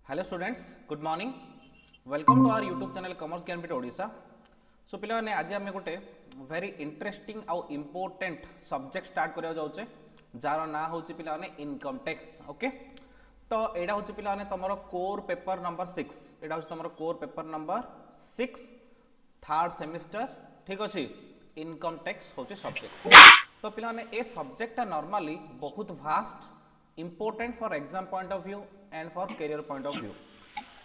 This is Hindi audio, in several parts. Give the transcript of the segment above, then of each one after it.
Hello students, good morning. Welcome to our YouTube channel commerce Gyanpeeth Odisha. So पिलाने आज आम गोटे वेरी इंटरेस्टिंग आउ इम्पोर्टेंट सब्जेक्ट स्टार्ट करा जाऊे जार ना हूँ पिलाने इनकम टैक्स। ओके, तो यहाँ हूँ पिलाने तुम कोर पेपर नंबर 6। यहाँ हूँ तुम core paper number 6 third semester. ठीक अच्छे, इनकम टैक्स हूँ सब्जेक्ट। तो पिलाने ए सब्जेक्टा नॉर्मली बहुत vast, important for exam point of view and for career point of view.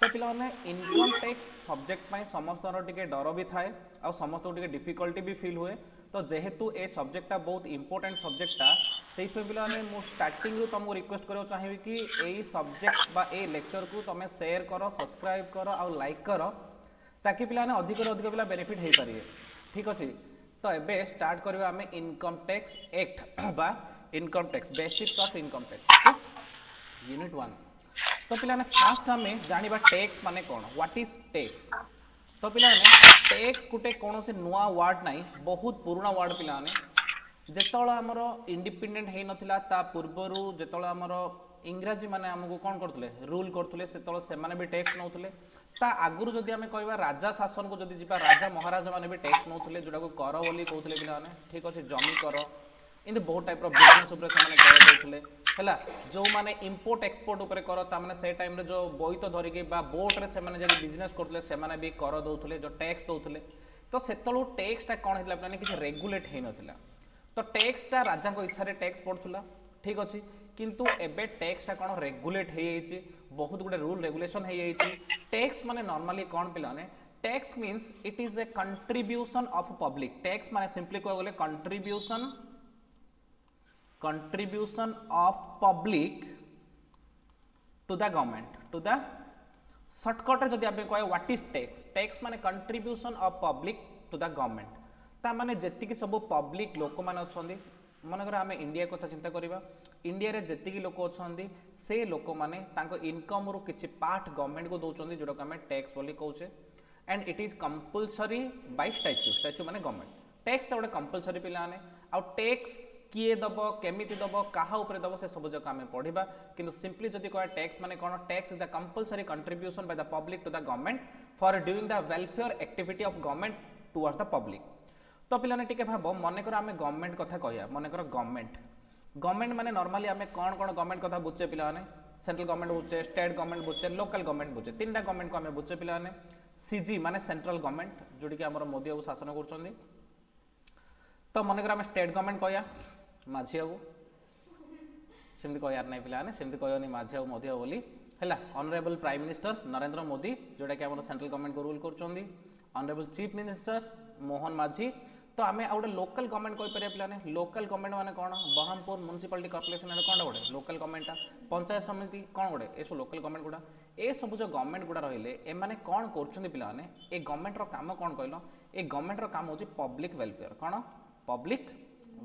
तो पिलाने इनकम टैक्स सब्जेक्ट में समस्त टिके डर भी थाए आ समस्त टिके डिफिकल्टी भी फील हुए। तो जेहेतु ए सब्जेक्टा बहुत इंपोर्टेंट सब्जेक्टा से पिलाने मु स्टार्टिंग रु तुमको रिक्वेस्ट करा चाहिए कि यही सब्जेक्ट बा ए लेक्चर को तुम शेयर कर, सब्सक्राइब कर आ लाइक कर, ताकि पिलाने अधिक अधिक पिला बेनिफिट हो पारे। ठीक अच्छे, तो एबे स्टार्ट करवा आम इनकम टैक्स एक्ट बा income tax basics of income tax. Okay, unit 1। तो पिलाने फास्ट आम जाना टैक्स माने कौन, व्हाट इज टैक्स। तो पिलाने टैक्स गोटे कौन से नुआ वर्ड नहीं, बहुत पुराना वर्ड पिलाने। जेतବେଳେ ଆମର ଇଣ୍ଡିପେଣ୍ଡେଣ୍ଟ ହେଇନଥିଲା ତା ପୂର୍ବରୁ ଯେତେବେଳେ ଆମର ଇଂରାଜୀ ମାନେ ଆମକୁ କ'ଣ କରୁଥିଲେ, ରୁଲ୍ କରୁଥିଲେ, ସେତେବେଳେ ସେମାନେ ବି ଟେକ୍ସ ନେଉଥିଲେ। ତା ଆଗରୁ ଯଦି ଆମେ କହିବା ରାଜା ଶାସନକୁ ଯଦି ଯିବା, ରାଜା ମହାରାଜା ମାନେ ବି ଟେକ୍ସ ନେଉଥିଲେ, ଯେଉଁଟାକୁ କର ବୋଲି କହୁଥିଲେ ପିଲାମାନେ। ଠିକ୍ ଅଛି, ଜମି କର, ଏମିତି ବହୁତ ଟାଇପ୍ର ବିଜନେସ୍ ଉପରେ ସେମାନେ କର ଦେଉଥିଲେ ହେଲା। ଯେଉଁମାନେ ଇମ୍ପୋର୍ଟ ଏକ୍ସପୋର୍ଟ ଉପରେ କର, ତାମାନେ ସେ ଟାଇମ୍ରେ ଯେଉଁ ବୋଇତ ଧରିକି ବା ବୋଟ୍ରେ ସେମାନେ ଯାଇକି ବିଜନେସ୍ କରୁଥିଲେ, ସେମାନେ ବି କର ଦେଉଥିଲେ, ଯେଉଁ ଟେକ୍ସ ଦେଉଥିଲେ। ତ ସେତେବେଳକୁ ଟେକ୍ସଟା କ'ଣ ହେଇଥିଲା ପିଲାମାନେ, କିଛି ରେଗୁଲେଟ୍ ହେଇନଥିଲା। तो टैक्सटा राजा इच्छा टैक्स पड़ूला। ठीक अच्छे, किंतु एबे टैक्सटा कौन रेगुलेट हो जाइए, बहुत गुडे रूल रेगुलेशन हो जाइए। टैक्स माने नॉर्मली कौन पिलाने, tax means it is a contribution of public. Tax माने सिंपली कह गले contribution of public to the government, to the shortcut जदि आप कहे व्हाट इज टैक्स, टैक्स माने contribution of public to the government. ताने जी सब पब्लिक लोक मैंने अच्छा, मनकर आम इंडिया कथा चिंता करवा, इंडिया रे जी लोक अच्छा से लोक मैंने इनकम रु किसी पार्ट गवर्नमेंट को दौरान, जोटा आम टैक्स बोली कहे। And it is compulsory by statute, statute माने गवर्नमेंट। टैक्सटा गोटे कंपलसरी पिलाने, आउ टैक्स किए दब, केमिति दब, कहा उपरे दब, से सब जगह आम पढ़ा। किंतु सिंपली जदि कह टैक्स माने कौन, tax is the compulsory contribution by the public to the government for doing the welfare activity of government towards the public. तो पिलाने टिके भाव, मनकर आम गवर्नमेंट कथा कह, मनकर गवर्नमेंट माने नॉर्मली आम कौन कौन गवर्नमेंट कथा बुझे पिलाने, सेंट्रल गवर्नमेंट बुझे, स्टेट गवर्नमेंट बुझे, लोकल गवर्नमेंट बुझे, तीन गवर्नमेंट को आम बुझे पिलाने। सीजी माने सेंट्रल गवर्नमेंट, जोटी कि आमर मोदी बाबू शासन कर। तो मनकर आम स्टेट गवर्नमेंट कह माझी बाबू, सेमती कहार ना पिलाने, सेमती कहनी माझी बाबू मोदी बाबू बोली है। Honourable prime minister Narendra Modi, जोटा कि आम सेंट्रल गवर्नमेंट को रूल कर। ऑनरेबल चीफ मिनिस्टर मोहन माझी। तो आम आ गए लोकल गवर्नमेंट कहीपर पिलाने, लोकल गवर्नमेंट माने कौन, ब्रह्मपुर म्यूनिसिपालिटी कॉर्पोरेशन कौन गोटे लोकल गवर्नमेंट, पंचायत समिति कौन गोटे, ये सब लोकल गवर्नमेंट गुड़ा। ये सब जो गवर्नमेंट गुड़ा रही है कौन कर पिलाने, ये गवर्नमेंट काम कौन कहल, ये गवर्नमेंट काम हो पब्लिक वेलफेयर। कौन पब्लिक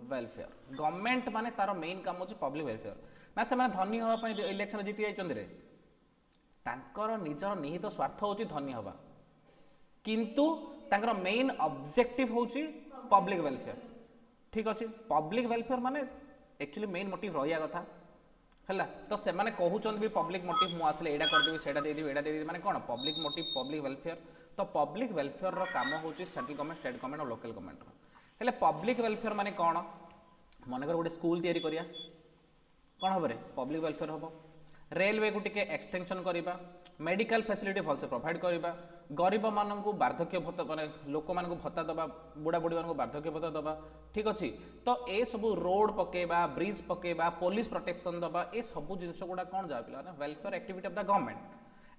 वेलफेयर, गवर्नमेंट माने तार मेन काम हो पब्लिक वेलफेयर। ना से धनी हाँपाई इलेक्शन जीति जाइए, निजर निहित स्वार्थ हूँ धनी हवा, किंतु तांकर मेन ऑब्जेक्टिव होची पब्लिक वेलफेयर। ठीक अच्छे, पब्लिक वेलफेयर माने एक्चुअली मेन मोटिव रहा कथा है। तो से मैंने कहते भी पब्लिक मोटिव मुझे यहाँ करदेवी, से देदेवी, यहाँ देदेवी, माने कौन पब्लिक मोटिव पब्लिक वेलफेयर। तो पब्लिक वेलफेयर काम हो सेंट्रल गवर्नमेंट, स्टेट गवर्नमेंट और लोकल गवर्नमेंट। हेले पब्लिक वेलफेयर माने कौन, मनकर गोटे स्कूल तैयारी करिया, कौन हम पब्लिक वेलफेयर हम। रेलवे को टिके एक्सटेंशन करवा, मेडिकल फैसिलिटी भलसे प्रोवाइड करवा, गरीब मानक वार्धक्य भत्ता माने लोक मान भत्ता दबा, बुढ़ा बुढ़ी मान वार्धक्य भत्ता दबा। ठीक अच्छे, तो ये सब रोड पकेबा, ब्रिज पकेबा, पुलिस प्रोटेक्शन दबा, ये सब जिनस गुड़ा कौन जा पिला welfare activity of the government.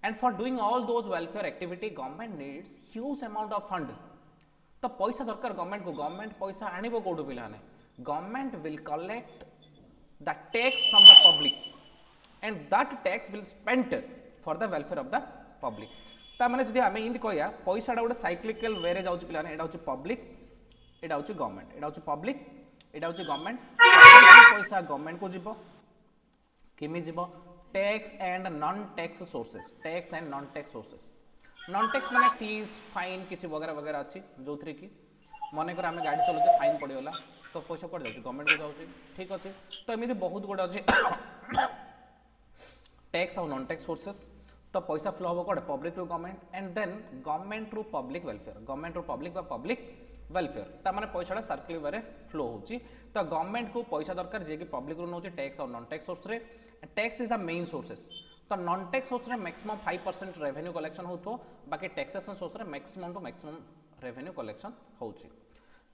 And for doing all those welfare activity government needs huge amount of fund. तो पैसा दरकार गवर्नमेंट को, गवर्नमेंट पैसा आनिबो कोठु पिलाने, government will collect the tax from the public and that tax will spent for the welfare of the public. तो मैंने जब आम इन कह पैसाटा गोटे साइक्लिकल वे रे जाऊँ पिलाने, यहाँ हूँ पब्लिक, यहाँ हूँ गवर्नमेंट, यहाँ हूँ पब्लिक, यहाँ हूँ गवर्नमेंट। पैसा गवर्नमेंट को जीव किमी जीव, tax and non tax sources, tax and non tax sources. Non tax माने फीस फाइन किसी वगैरह वगैरह अच्छी, जो थी कि मनकर आम गाड़ी चलाचे फाइन पड़गला, तो पैसा कौन जाऊँ गवर्नमेंट को जाऊँ। ठीक अच्छे, तो एमती बहुत गुड़ा अच्छे टैक्स और नॉन टैक्स सोर्सेस। तो पैसा फ्लो हम कौटे public to government and then government to public welfare government to public बा पब्लिक वेलफेयर तार पैसा सर्कुलर वे फ्लो होची तो गवर्नमेंट को पैसा दरकार जे कि पब्लिक रू नौ टैक्स और नॉन टैक्स सोर्स रे tax is the main sources तो नॉन टैक्स सोर्स रे मैक्सिमम 5% रेवेन्यू कलेक्शन हो बाकी टैक्सेसन सोर्स रे maximum to maximum revenue collection होची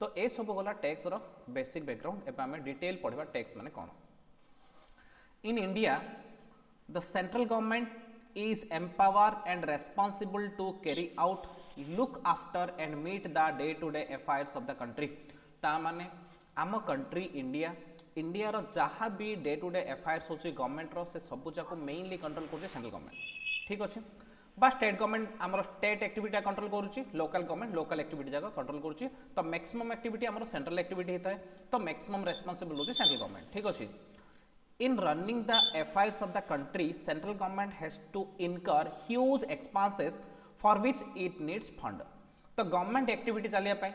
तो ए सब गला टैक्स रो बेसिक बैकग्राउंड एबे हमें डिटेल पढ़िबा टैक्स माने कोन in India the central government is empowered and responsible to carry out look after and meet the day to day affairs of the country ता माने आम कंट्री इंडिया इंडिया रो जहाँ भी डे टू डे affairs होची गवर्नमेंट रो से सब जाक मेनली कंट्रोल करूची सेंट्रल गवर्नमेंट ठीक अच्छे बा स्टेट गवर्नमेंट आमर स्टेट एक्टिविटी कंट्रोल करूची लोकल गवर्नमेंट लोकल एक्टिविटी जाक कंट्रोल करूची तो मैक्सिमम एक्टिविटी आमर सेंट्रल एक्टिविटी होता है तो मैक्सिमम रेस्पॉन्सिबल होची सेंट्रल गवर्नमेंट ठीक अच्छे In running the affairs of the country, central government has to incur huge expenses for which it needs fund. तो गवर्नमेंट एक्टिविटी चलिया पाए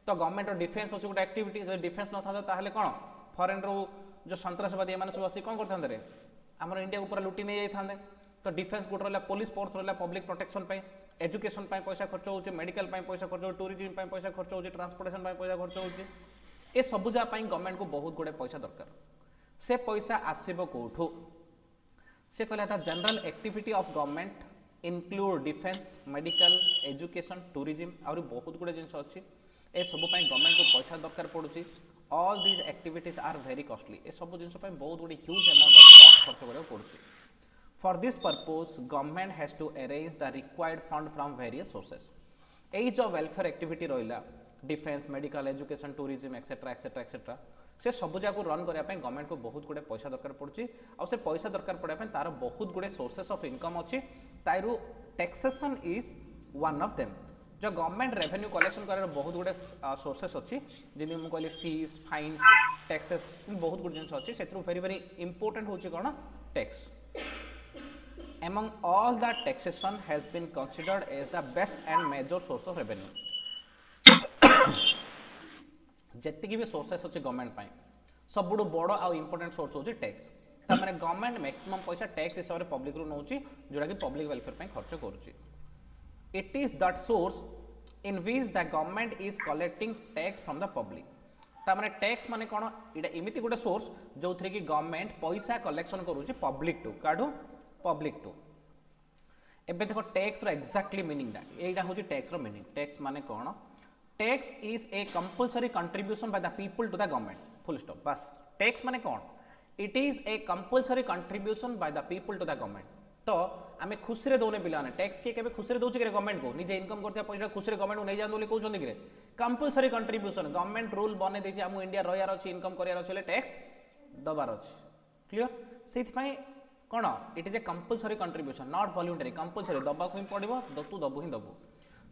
तो गवर्नमेंट डिफेन्स होची गोटे एक्टिविटी जो डिफेन्स न था ताहले कोन फॉरेन रो जो सन्त्रासवादी माने सब आसी कोन करथांदे रे हमर इंडिया ऊपर लुटी नै जाइथांदे तो डिफेन्स गोटे रहला पुलिस फोर्स रहला पब्लिक प्रोटेक्शन पाए एजुकेशन पाए पैसा खर्च होची मेडिकल पाए पैसा खर्च होची टूरिज्म पाए पैसा खर्च होची ट्रांसपोर्टेशन पाए पैसा खर्च होची ए सब जा पाए गवर्नमेंट को बहुत गुडे पैसा दरकार से पैसा आसीबो कोठो से कहला था general activity of government include defence medical education tourism और बहुत गुड़े जिन अच्छी ए सब गवर्नमेंट को पैसा दरकार पड़ुची all these activities are very costly ए सब जिन बहुत गुड़ी ह्यूज अमाउंट ऑफ कॉस्ट खर्च करा पड़ुची for this purpose government has to arrange the required fund from various sources यही जो वेलफेयर एक्टिविटी रहा defence medical education tourism etcetera etcetera etcetera से सब जाक रन करने गवर्नमेंट को बहुत गुड़े पैसा दरकार पड़ुची और से पैसा दरकार पड़ापी तार बहुत गुड़े सोर्सेस ऑफ इनकम अच्छी तारू taxation is one of them जो गवर्नमेंट रेवेन्यू कलेक्शन कर बहुत गुड़े सोर्सेस अच्छी जिन मुझे कहली फीस फाइन्स टैक्सेस बहुत गुड़े जिन अच्छी से वेरी वेरी इंपोर्टेंट होची कौन tax among all the taxation has been considered as the best and major source of revenue जेतिकी भी सोर्सेस अच्छे गवर्नमेंट सबुठ बड़ आउ इंपोर्टेंट सोर्स होची टैक्स तार गवर्नमेंट मैक्सिमम पैसा टैक्स हिसाब से पब्लिक रू नौची जोटा कि पब्लिक वेलफेयर खर्च करुची it is that source in which the government is collecting tax from the public तार टैक्स माने कौन इटा एमती गोटे सोर्स जो थी कि गवर्नमेंट पैसा कलेक्शन करुची पब्लिक टू काढू पब्लिक टू एबे देखो टैक्स रो एक्जाक्टली मीनिंग एटा होची टैक्स रो मीनिंग टैक्स माने कौन tax is a compulsory contribution by the people to the government full stop बस टैक्स माने कौन it is a compulsory contribution by the people to the government तो आम खुशी रे दौने पिलाने टैक्स किए केबे खुशी रे दउची कि गवर्नमेंट को निजे इनकम करते पैसा खुशी रे गवर्नमेंट को नहीं जान बोली कहउछन कि कंपलसरी कंट्रीब्यूशन गवर्नमेंट रूल बने देछि हम इंडिया रहियार अछि इनकम करियार अछि टैक्स दबार अछि क्लियर सेति कौन it is a compulsory contribution not voluntary compulsory दबा को ही पड़ो तू दबू ही दबू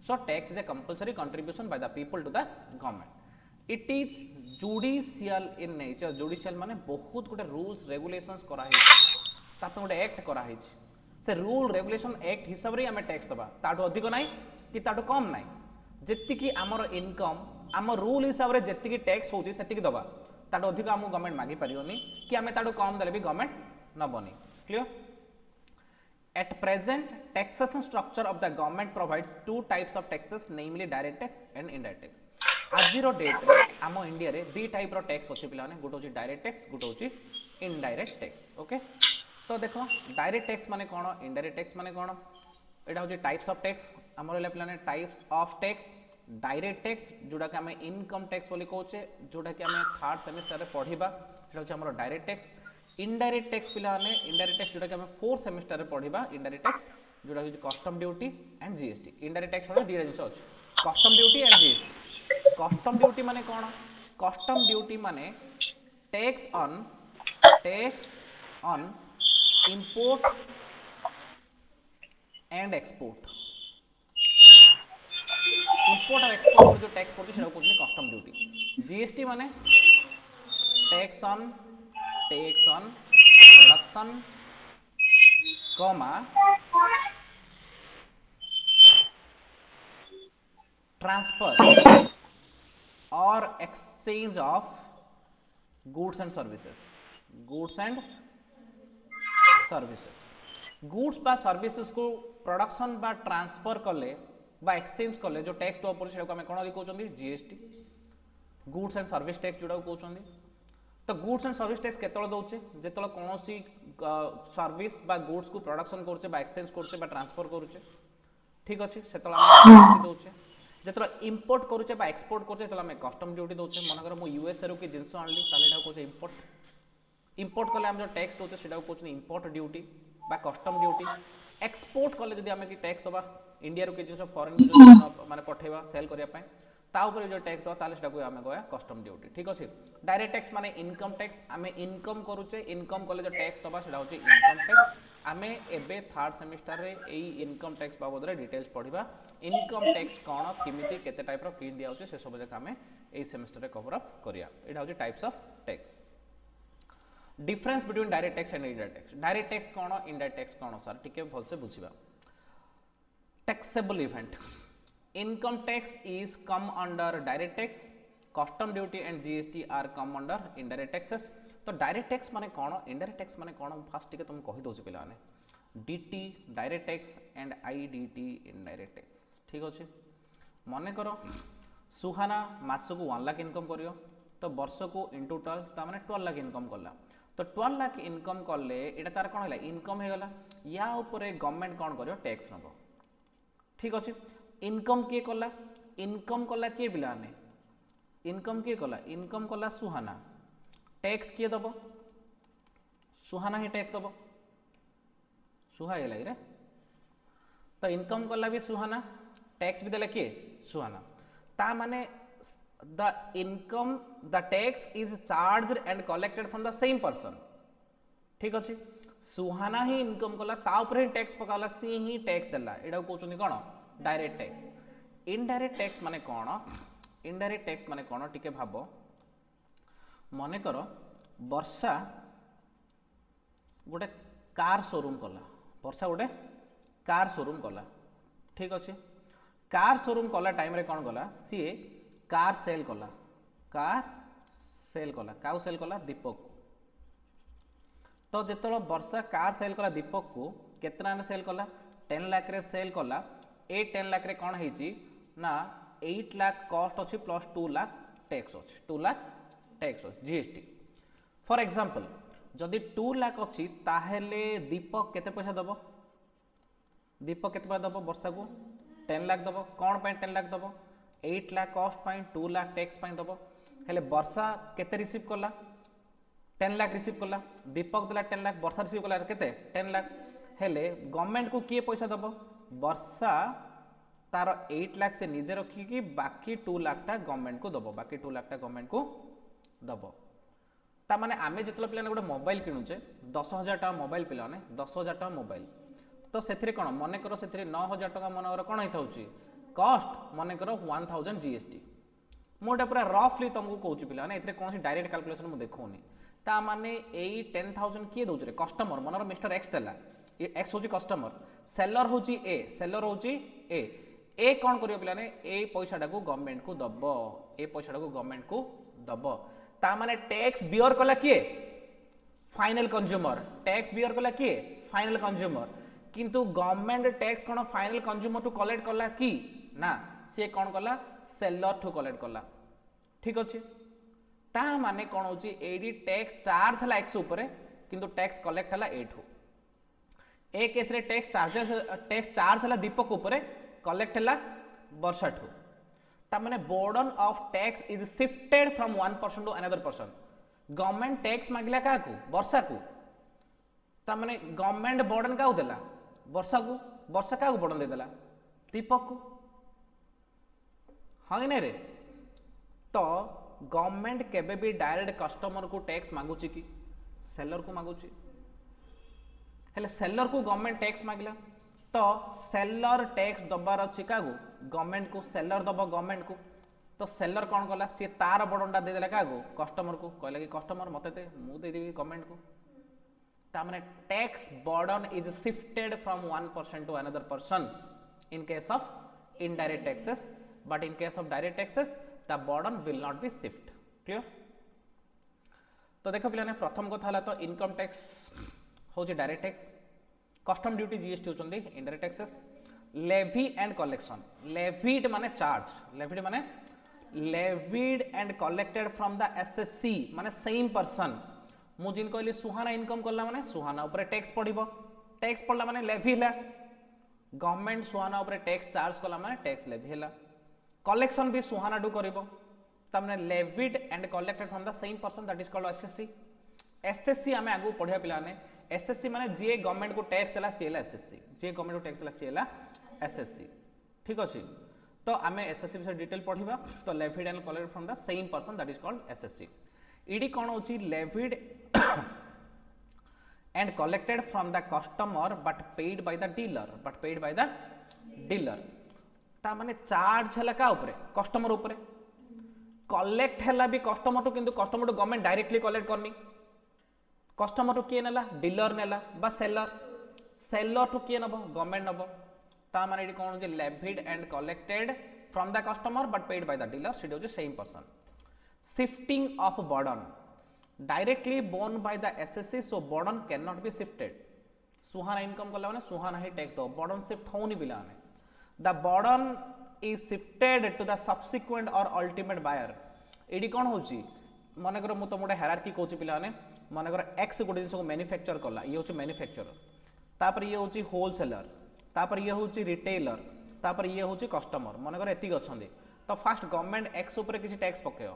so tax is a compulsory contribution by the people to the government it is judicial in nature judicial माने बहुत गुटे रूल्स रेगुलेशंस करा है गोटे एक्ट करा से रूल रेगुलेशन एक्ट हिसाब से आम टैक्स दबा ताठू अधिक ना कि ताठू कम ना जी आमर इनकम आम रूल हिसाब से जी टैक्स होची सेतिकी दबा ताठू अधिक आमको गवर्नमेंट मागी पारियोनी कि आम ताठू कम देले भी गवर्नमेंट नबनी clear at present taxation structure of the government provides two types of taxes namely direct tax and indirect tax आज डेट रे आम इंडिया रे दी टाइप रो टैक्स अच्छे पिलाने गोटे होची डायरेक्ट टैक्स गोटे होची इनडायरेक्ट टैक्स ओके तो देखो डायरेक्ट टैक्स माने कोन इनडायरेक्ट टैक्स माने कोन एटा होची टाइप्स ऑफ टैक्स हमर ले पिलाने types of tax direct tax जोटा कि हमें इनकम टैक्स बोली कहूचे जोटा कि हमें थर्ड सेमेस्टर रे पढ़िबा सेटा होची हमर डायरेक्ट टैक्स इनडायरेक्ट टैक्स पिलाने इनडायरेक्ट टैक्स जोटा कि हमें फोर्थ सेमेस्टर रे पढ़िबा इनडायरेक्ट टैक्स जोटा होची custom duty and GST indirect tax होना दीटा जिंस अछि custom duty and GST custom duty माने कोन कस्टम ड्यूटी माने tax on import and export import और एक्सपोर्ट जो टैक्स पड़ती है कस्टम ड्यूटी जीएसटी माने tax on production comma transfer और exchange of goods and services goods बा सर्विसेस को प्रोडक्शन बा ट्रांसफर कले बा एक्सचेंज कले जो टैक्स दो पड़े आम कौन कहते GST goods and service tax जोटा कहते तो गुड्स एंड सर्विस टैक्स केतल दौचे जो कौन सर्विस बा गुड्स को प्रोडक्शन करुचे बा एक्सचेंज करुचे बा ट्रांसफर करुचे ठीक अच्छे से दौचे जो इम्पोर्ट करुचे बा एक्सपोर्ट करुचे तो कस्टम ड्यूटी दौचे मनकर मुझे यूएसए रू कि जिनस आनली कहे इम्पोर्ट इम्पोर्ट कले आम जो टैक्स दौचे से कहते इम्पोर्ट ड्यूटी बा कस्टम ड्यूटी एक्सपोर्ट कले जब आम कि टैक्स दबा इंडिया रू कि जिन फॉरेन को माने पठेबा सेल करने ता ऊपर जो टैक्स दवा ताले सेटा आम कह कस्टम ड्यूटी ठीक अच्छे डायरेक्ट टैक्स माने इनकम टैक्स आम इनकम करुचे इनकम कले जो टैक्स दबा सेटा होची इनकम टैक्स आम एबे थर्ड सेमिस्टर रे एई इनकम टैक्स बाबद रे डिटेल्स पढ़िबा इनकम टैक्स कौन किमिति केते टाइप रो कि दिया होचे से सब जक आम एई सेमिस्टर रे कवर अप करिया एटा होची types of tax difference between direct tax and indirect tax direct tax कौन इनडायरेक्ट टैक्स कौन सर टिके भल से बुझिबा taxable event income tax is come under direct tax custom duty and GST are come under indirect taxes तो डायरेक्ट टैक्स माने कौन इनडायरेक्ट टैक्स माने कौन फास्ट टिके तुम कहि दोछ पिला माने DT direct tax and IDT indirect tax ठीक अछि मने करो सुहाना मास को 1 लाख इनकम करियो तो वर्ष को इंटू 12 ता माने 12 लाख इनकम करला तो 12 लाख इनकम करले एटा तार कोन होला इनकम हे गला या ऊपर गवर्नमेंट कोन करियो टैक्स नबो ठीक अछि इनकम के कला के पिलाने इनकम के कला सुहाना टैक्स किए दब सुहाना ही टैक्स दब सुहा ये लगे रे तो इनकम कला भी सुहाना टैक्स भी देला किए सुहाना ता माने the income the tax is charged and collected from the same person ठीक अच्छे सुहाना ही इनकम कला ता ऊपर ही टैक्स पकाला सी ही टैक्स देला एडा कहउछन कोन डायरेक्ट टैक्स इनडायरेक्ट टैक्स माने कौन इनडायरेक्ट टैक्स माने कौन टिके भाबो मने करो वर्षा गोटे कार शोरूम कला वर्षा गोटे कार शोरूम कला ठीक अच्छे कार शोरूम कला टाइम रे कौन कला सी कार सेल कला काउ सेल कला दीपक तो जिते वर्षा कार सेल कला दीपक को केतना सेल कला 10 लाख रे सेल कला ए 10 लाख रे कौन है ना 8 लाख कॉस्ट अच्छी प्लस 2 लाख टैक्स अच्छी 2 लाख टैक्स अच्छी जीएसटी फॉर एग्जांपल जदि 2 लाख अच्छी ताहेले दीपक केते पैसा दबो दीपक केते पैसा दबो वर्षा को 10 लाख दबो कौन पे 10 लाख दबो 8 लाख कॉस्ट पाई 2 लाख टैक्स पाई दबो हेले वर्षा केते रिसीव कला 10 लाख रिसीव कला दीपक देला 10 लाख वर्षा रिसीव कला केते 10 लाख हेले गवर्नमेंट को किए पैसा दबो वर्षा तार 8 लाख से निजे रखिकी बाकी 2 लाख टा गवर्नमेंट को दबो बाकी 2 लाख टा गवर्नमेंट को दबो ता माने आमे जेतला पिलाने गोटे मोबाइल किनुचे 10,000 टाका मोबाइल पिलाने 10,000 टाका मोबाइल तो सेथिरे कोन मने करो सेथिरे 9,000 टाका मन करो कोन हिथाउची कॉस्ट मने करो 1000 जीएसटी मोटा पूरा रफली तुमको कहूची पिलाने एथिरे कोनसी डायरेक्ट कैलकुलेशन मु देखौनी ता माने एई 10,000 किए दोछ रे कस्टमर मनर मिस्टर एक्स देला ये एक्स होची कस्टमर सेलर होची ए कौन करियो पिलाने ए पैसाटा को गवर्नमेंट को दबो ए पैसाटा को गवर्नमेंट को दबो ता माने टैक्स बियर कला किए फाइनल कंज्यूमर टैक्स बियर कला किए फाइनल कंज्यूमर किंतु गवर्नमेंट टैक्स कोन फाइनल कंज्यूमर टू कलेक्ट कला की ना से कौन कला सेलर टू कलेक्ट कला ठीक अच्छे ता माने कौन होची एडी टैक्स चार्ज हला एक्स ऊपर किंतु टैक्स कलेक्ट हला एठू ए केस रे टैक्स चार्ज हला दीपक ऊपर कलेक्ट हला वर्षा ठू ता माने burden of tax is shifted from one person to another person government tax मांगला का को वर्षा को ता माने गवर्नमेंट बर्डन का देला वर्षा का बर्डन दे देला दीपक को हाँ नहीं रे तो गवर्नमेंट केबे भी डायरेक्ट कस्टमर को टैक्स मागुची कि सेलर को मागुची हेले सेलर को गवर्नमेंट टैक्स मांगला तो सेलर टैक्स दबार अच्छी क्या गवर्नमेंट को सेलर दब गवर्नमेंट को तो सेलर कौन कला सी तार बर्डन दे देला क्या कस्टमर को कहला कि कस्टमर मते दे मु दे देबी गवर्नमेंट को ता माने tax burden is shifted from one person to another person in case of indirect taxes but in case of direct taxes the burden will not be shift clear तो देखो पिलाने प्रथम कथा हला तो इनकम टैक्स होची direct tax custom duty GST होचंदी indirect taxes levy and collection levied माने चार्ज लेविड माने levied and collected from the assessee माने सेम पर्सन मु जिन कहली सुहाना इनकम करला माने सुहाना ऊपर टैक्स पड़िबो टैक्स पड़ला माने लेवी हला गवर्नमेंट सुहाना ऊपर टैक्स चार्ज कला माने टैक्स लेवी हला कलेक्शन भी सुहाना डू करिबो तमने levied and collected from the same person that is called SSC SSC आमे आगु पढ़िया पिलाने एसएससी माने जे गवर्नमेंट को टैक्स देला सेला एसएससी जे गवर्नमेंट को टैक्स देला सेला एसएससी ठीक अछि तो आमे एसएससी विषय डिटेल पढ़िबा तो levied and collected from the same person that is called assessee इडी कोन होची levied and collected from the customer but paid by the dealer ता माने चार्ज हला का ऊपर कस्टमर ऊपर कलेक्ट हला भी कस्टमर टू किंतु कस्टमर टू गवर्नमेंट डायरेक्टली कलेक्ट करनी कस्टमर टू किए नेला डीलर नेला बा सेलर टू किए नबो गवर्नमेंट नबो ता माने इडी कोन जे levied and collected from the customer but paid by the dealer सिटी होजे same person shifting of burden directly borne by the assessee so burden can not be shifted सुहाना इनकम करला माने सुहाना ही टैक्स दो बर्डन शिफ्ट होनी बिला ने the burden is shifted to the subsequent or ultimate buyer एडी कोन होची माने करो मु तो मोटे हायरार्की कहूची पिला ने माने करो एक्स गोटे जिंस को मैन्युफैक्चर करला ये होची मैन्युफैक्चरर तापर ये होची होलसेलर तापर ये होची रिटेलर तापर ये होची कस्टमर माने करो एति गछंदी तो फास्ट गवर्नमेंट एक्स ऊपर किसी टैक्स पकेयो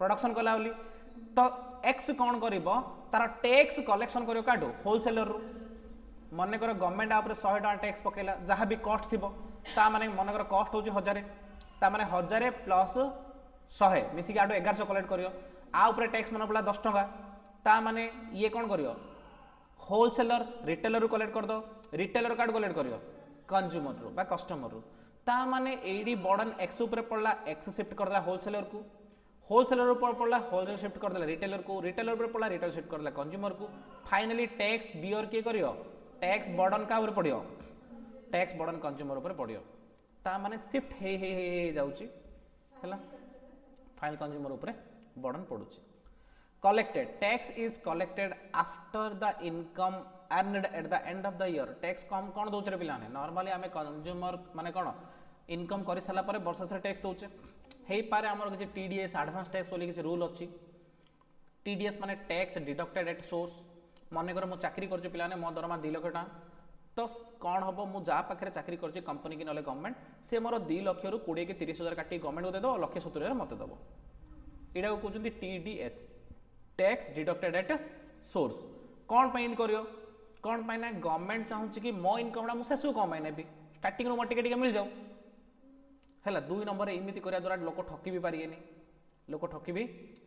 प्रोडक्शन कला बोली तो एक्स कोन करिवो तार टैक्स कलेक्शन करियो काटो होलसेलर रु माने करो गवर्नमेंट आप 100 टका टैक्स पकेला जहाँ भी कॉस्ट थिबो ता माने मन कर कॉस्ट होची 1000 ता माने 1000 प्लस 100 मिसी के आडो 1100 कलेक्ट करियो आ ऊपर टैक्स मन पड़ा 10 टका ता माने ये कोन करियो होलसेलर रिटेलर रु कलेक्ट कर दो रिटेलर कार्ड कलेक्ट करियो कंज्यूमर रु बा कस्टमर रु ता माने एडी बर्डन एक्स ऊपर पड़ला एक्स शिफ्ट करला होलसेलर को होलसेलर ऊपर पड़ला होलसेलर शिफ्ट कर देला रिटेलर को रिटेलर ऊपर पड़ला रिटेलर शिफ्ट कर देला कंज्यूमर को फाइनली टैक्स बियर के करियो टैक्स बर्डन का ऊपर पड़ियो टैक्स बर्डन कंज्यूमर ऊपर पड़ियो ता माने शिफ्ट हे जाउची हैला फाइनल कंज्यूमर ऊपर burden पड़ुची collected tax is collected after the income earned at the end of the year tax कम कोन दोचे रे पिलाने नॉर्मली हमें कंज्यूमर माने कोन इनकम करि साला परे वर्ष से टैक्स दोचे हेई पारे हमर कि टीडीएस एडवांस टैक्स बोली कि रूल अछि टीडीएस माने टैक्स डिडक्टेड एट सोर्स माने कर मु चाकरी करछि पिलाने मो दरमा 2 लाख टका तो कौन हम मु जा पाखे चाकरी कर कंपनी की ना गवर्नमेंट से मोर 2 लाख रु 20 कि 30 हजार काटी गवर्नमेंट को देदो 1,70,000 मत देबो एडा को कहउछन्ती TDS tax deducted at source कौन पे इन करियो कौन पे ना गवर्नमेंट चाहूची कि मो इनकम मु सेसु कम पे नेबी स्टार्टिंग रो मटे टिके मिल जाऊ हैला 2 नंबर एमिति करिया द्वारा लोक ठकी भी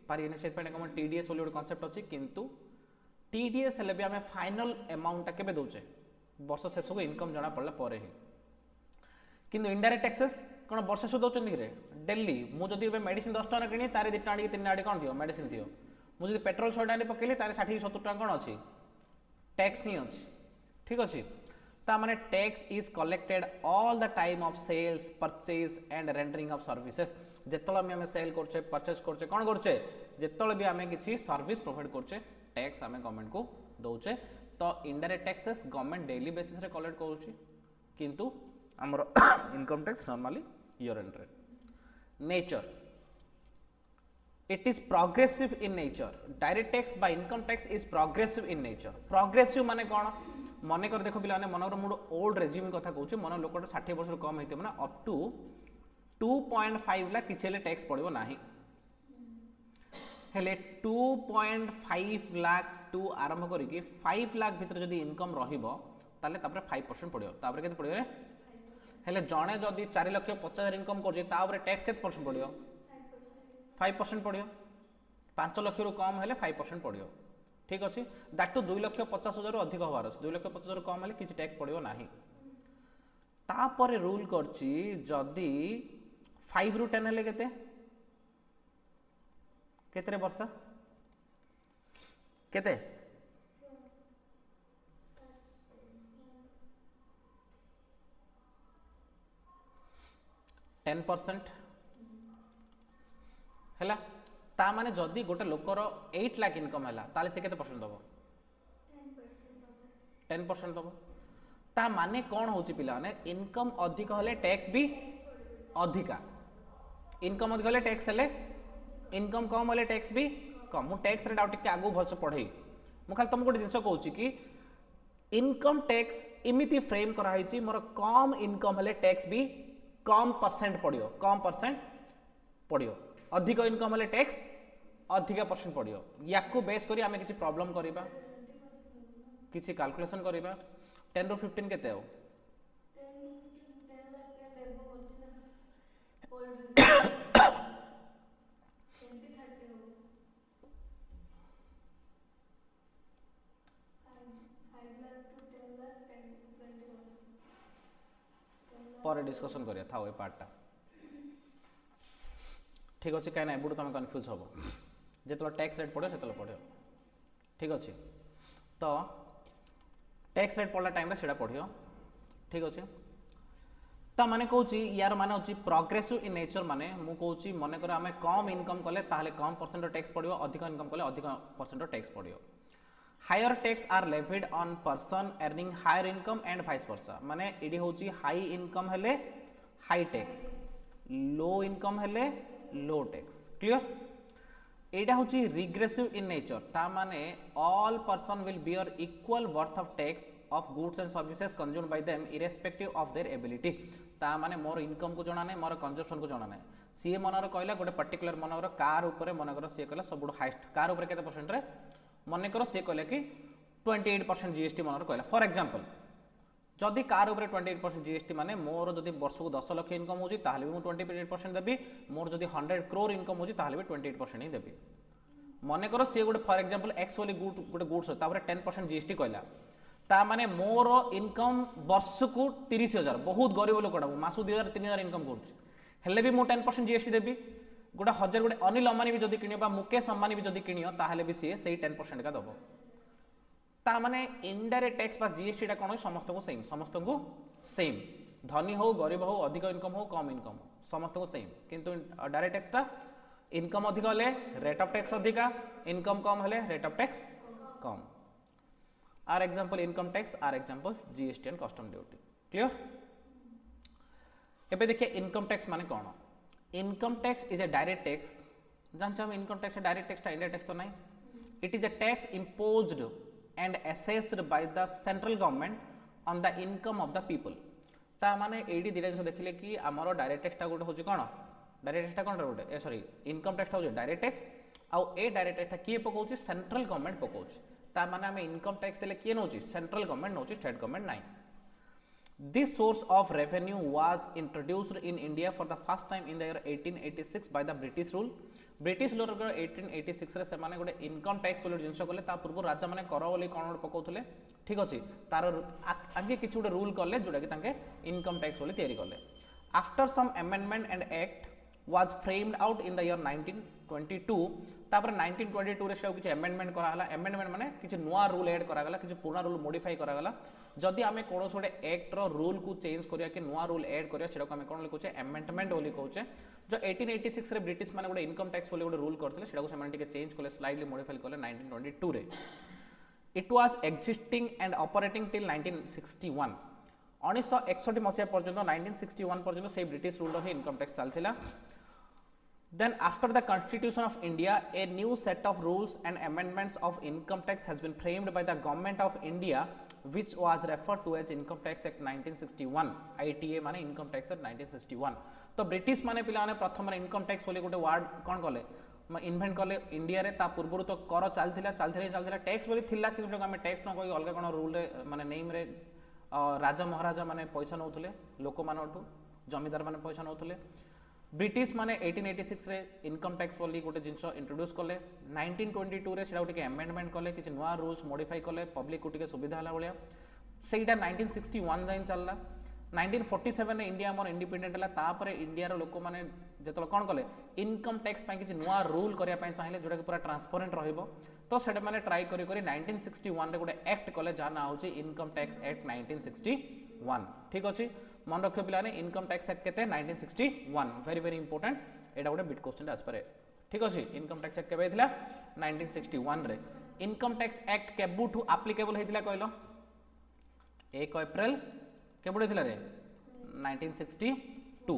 पारिएनी से पे कम टीडीएस बोली गोटे कांसेप्ट अछि किंतु टीडीएस हेले भी हमें फाइनल अमाउंट टा केबे दोचे वर्ष शेष को इनकम जना पड़ला परे ही किंतु इनडायरेक्ट टैक्सेस कोन वर्ष शेष दोचंदी रे डेली मु जदी मेडिसिन 10 टका किनी तारे 2 टका 3 टका कोन दियो मेडिसिन दियो मुझे पेट्रोल 100 टका पकेली तारे 60-70 टका कोन अछि टैक्स ही अछि ठीक अछि ता माने tax is collected all the time of sales purchase and rendering of services जेतला में सेल करछे परचेज करछे कोन करछे जेतला भी हमें किछि सर्विस प्रोवाइड करछे टैक्स हमें गवर्नमेंट को दोचे तो indirect taxes government daily basis रे कलेक्ट करूची किंतु हमर income tax normally year and रे nature it is progressive in nature direct tax by income tax is progressive in nature progressive माने कोन मने कर देखो पिलाने मनर मुड ओल्ड रेजिम कथा कहूची मन लोकट 60 वर्ष कम हेते माने अप टू 2.5 लाख किछले टैक्स पड़िबो नाही हेले 2.5 लाख टू आरंभ करी कि 5 लाख भीतर जदी इनकम रहिबो ताले तापर 5% पड़ियो तापर केते पड़ियो रे हेले जणे जदी 4,50,000 इनकम करजे तापर टैक्स केते परसेंट पड़ियो 5% पड़ियो 5 लाख रु कम हेले 5% पड़ियो ठीक अछि दैट टू 2,50,000 अधिक होवार अछि 2,50,000 कम हेले किछि टैक्स पड़ियो नाही तापर रूल करछि जदी 5 रु 10 हेले केते केते रे वर्ष केते 10% हैला ता माने जदी गोटे लोकर 8 लाख इनकम हैला ताले से केते परसेंट दबो 10% दबो ता माने कौन होची पिला ने इनकम अधिक हेले टैक्स भी अधिका इनकम अधिक हेले टैक्स हेले इनकम कम हेले टैक्स भी कम मु टैक्स रेट आउट के आगु भस पढ़े मु खाली तुमको गोटे जिनस कहूँ कि इनकम टैक्स इमिति फ्रेम कराई मोर कम इनकम हेले टैक्स भी कम परसेंट पड़ियो कम परसेंट पड़ियो अधिक इनकम हेले टैक्स अधिका परसेंट पड़ियो या बेस करी आमे किसी प्रॉब्लम करिबा किसी कैलकुलेशन करिबा 10 ରୁ 15 केते हो 5 पर डिस्कशन करिया था ए पार्टटा ठीक अच्छे कहीं एबुट तुम कन्फ्यूज हम जो टैक्स रेट पढ़ो से पढ़ो ठीक अच्छे तो टैक्स रेट पढ़ला टाइम से पढ़ियो ठीक अच्छे तो माने कहूँ यार माने हूँ प्रोग्रेसिव इन नेचर माने मु कहूँ मन कर आम कम इनकम कले ताहले कम परसेंट टैक्स पड़ो अधिक इनकम कले अधिक परसेंट टैक्स पड़ो higher tax are levied on person earning higher income and vice versa माने एडी होची हाई इनकम हेले हाई टैक्स लो इनकम हेले लो टैक्स क्लियर एटा होची रिग्रेसिव इन नेचर ता माने all person will beer equal worth of tax of goods and services consumed by them irrespective of their ability ता माने मोर इनकम को जणा नै मोर कंजम्पशन को जणा नै सी मनर कहला गोटे पर्टिकुलर मनर कार ऊपर मनकर सी कहला सबुठ हाईएस्ट कार ऊपर केते परसेंट रे मनकर सी कहले कि 28% जीएसटी मनर कहला फॉर एग्जांपल जदि कार ऊपर 28% जीएसटी माने मोर जदि वर्ष को 10 लाख इनकम होची ताहले भी मु 28% देबी मोर जदि 100 करोड़ इनकम होची ताहले भी 28% ही देबी मने करो से गोटे फॉर एग्जांपल एक्स वाली गोटे गुड्स तापर 10% जीएसटी कहला ता माने मोर इनकम वर्ष को 30,000 बहुत गरीब लोकटा मासु 2,000 3,000 इनकम करूची हेले भी मु 10% जीएसटी देबी गोटे 1000 गोटे अनिल अंबानी भी जदि किनियो बा मुकेश अंबानी भी जदि किनियो ताहले भी सी सेही 10% का दबो ता माने इनडायरेक्ट टैक्स बा जीएसटी टा कोन समस्त को सेम धनी हो गरीब हो अधिक इनकम हो कम इनकम समस्त को सेम किंतु डायरेक्ट टैक्स टा इनकम अधिक हेले रेट ऑफ टैक्स अधिका इनकम कम हेले रेट ऑफ टैक्स कम are example income tax are example GST and custom duty clear एबे देखिए इनकम टैक्स माने कोन income tax is a direct tax जानछ हम इनकम टैक्स डायरेक्ट टैक्स टा इनडायरेक्ट टैक्स तो नहीं it is a tax imposed and assessed by the central government on the income of the people ता माने एडी दिले जिंस देखिले कि हमरो डायरेक्ट टैक्स टा गोटे होची कोन डायरेक्ट टैक्स टा कोन गोटे ए सॉरी इनकम टैक्स टा होची डायरेक्ट टैक्स आ ए डायरेक्ट टैक्स टा किए पकोची सेंट्रल गवर्नमेंट पकोची ता माने हम इनकम टैक्स देले किए नोची सेंट्रल गवर्नमेंट नोची स्टेट गवर्नमेंट नाही This source of revenue was introduced in India for the first time in the year 1886 by the British rule. British rule 1886 रे सेमाने गोटे इनकम टैक्स बोली जिनस कले ता पूर्व राजा माने कर बोली कोन पकाउथले ठीक अछि तार आगे किछु गोटे रूल कले जोडा कि तांके इनकम टैक्स बोली तयारी कले after some amendment and act was framed out in the year 1922 तापर 1922 रे से किछि अमेंडमेंट करा हला अमेंडमेंट माने किछि नुवा रूल ऐड करा गला किछि पुराना रूल मॉडिफाई करा गला जदि आमे कोनोस गोटे एक्ट रो रूल को चेंज करिया कि नुवा रूल ऐड करिया सेडा को आमे कोन लिखुचे अमेंडमेंट बोली कहउचे जो 1886 रे ब्रिटिश माने गोटे इनकम टैक्स बोली गोटे रूल करथिले सेडा को से माने टिके चेंज कले स्लाइटली मॉडिफाई कले 1922 रे it was existing and operating till 1961 1961 मसिया पर्यंत 1961 पर्यंत से ब्रिटिश रूल रो ही इनकम टैक्स चलथिला Then after the Constitution of India, a new set of rules and amendments of income tax has been framed by the Government of India, which was referred to as Income Tax Act 1961. ITA माने Income Tax Act 1961. तो ब्रिटिश माने पिला माने प्रथम इनकम टैक्स बोली गोटे वर्ड कोन कले इन्वेंट कले इंडिया रे ता पूर्व तो कर चलथिला टैक्स बोली थिला कि हम टैक्स न कोई अलग कोन रूल रे माने नेम रे राजा महाराजा माने पैसा नउथले लोक मानटू जमीदार माने पैसा नउथले ब्रिटिश माने 1886 रे इनकम टैक्स बोली गोटे जिंस इंट्रोड्यूस कले 1922 रे सेडा टिके अमेंडमेंट कले किछि नुवा रूल्स मॉडिफाई कले पब्लिक को टिके सुविधा हला बलिया सेटा 1961 जाइन चलला 1947 रे इंडिया मोर इंडिपेंडेंट हला तापरे इंडिया रो लोक माने जेतल कोन कले इनकम टैक्स पय किछि नुवा रूल करिया पय चाहिले जोडा कि पूरा ट्रांसपेरेंट रहइबो तो सेटा माने ट्राई करी 1961 रे गोटे एक्ट कले जा ना होछि इनकम टैक्स एक्ट 1961 ठीक अछि मन रखियो पिला ने इनकम टैक्स एक्ट केते 1961 वेरी वेरी इंपोर्टेंट एडा गोटे बिट क्वेश्चन आस पारे ठीक अछि इनकम टैक्स एक्ट केबे थिला 1961 रे इनकम टैक्स एक्ट केबुठु एप्लीकेबल हेतिला कहलो 1 एप्रिल के रे 1962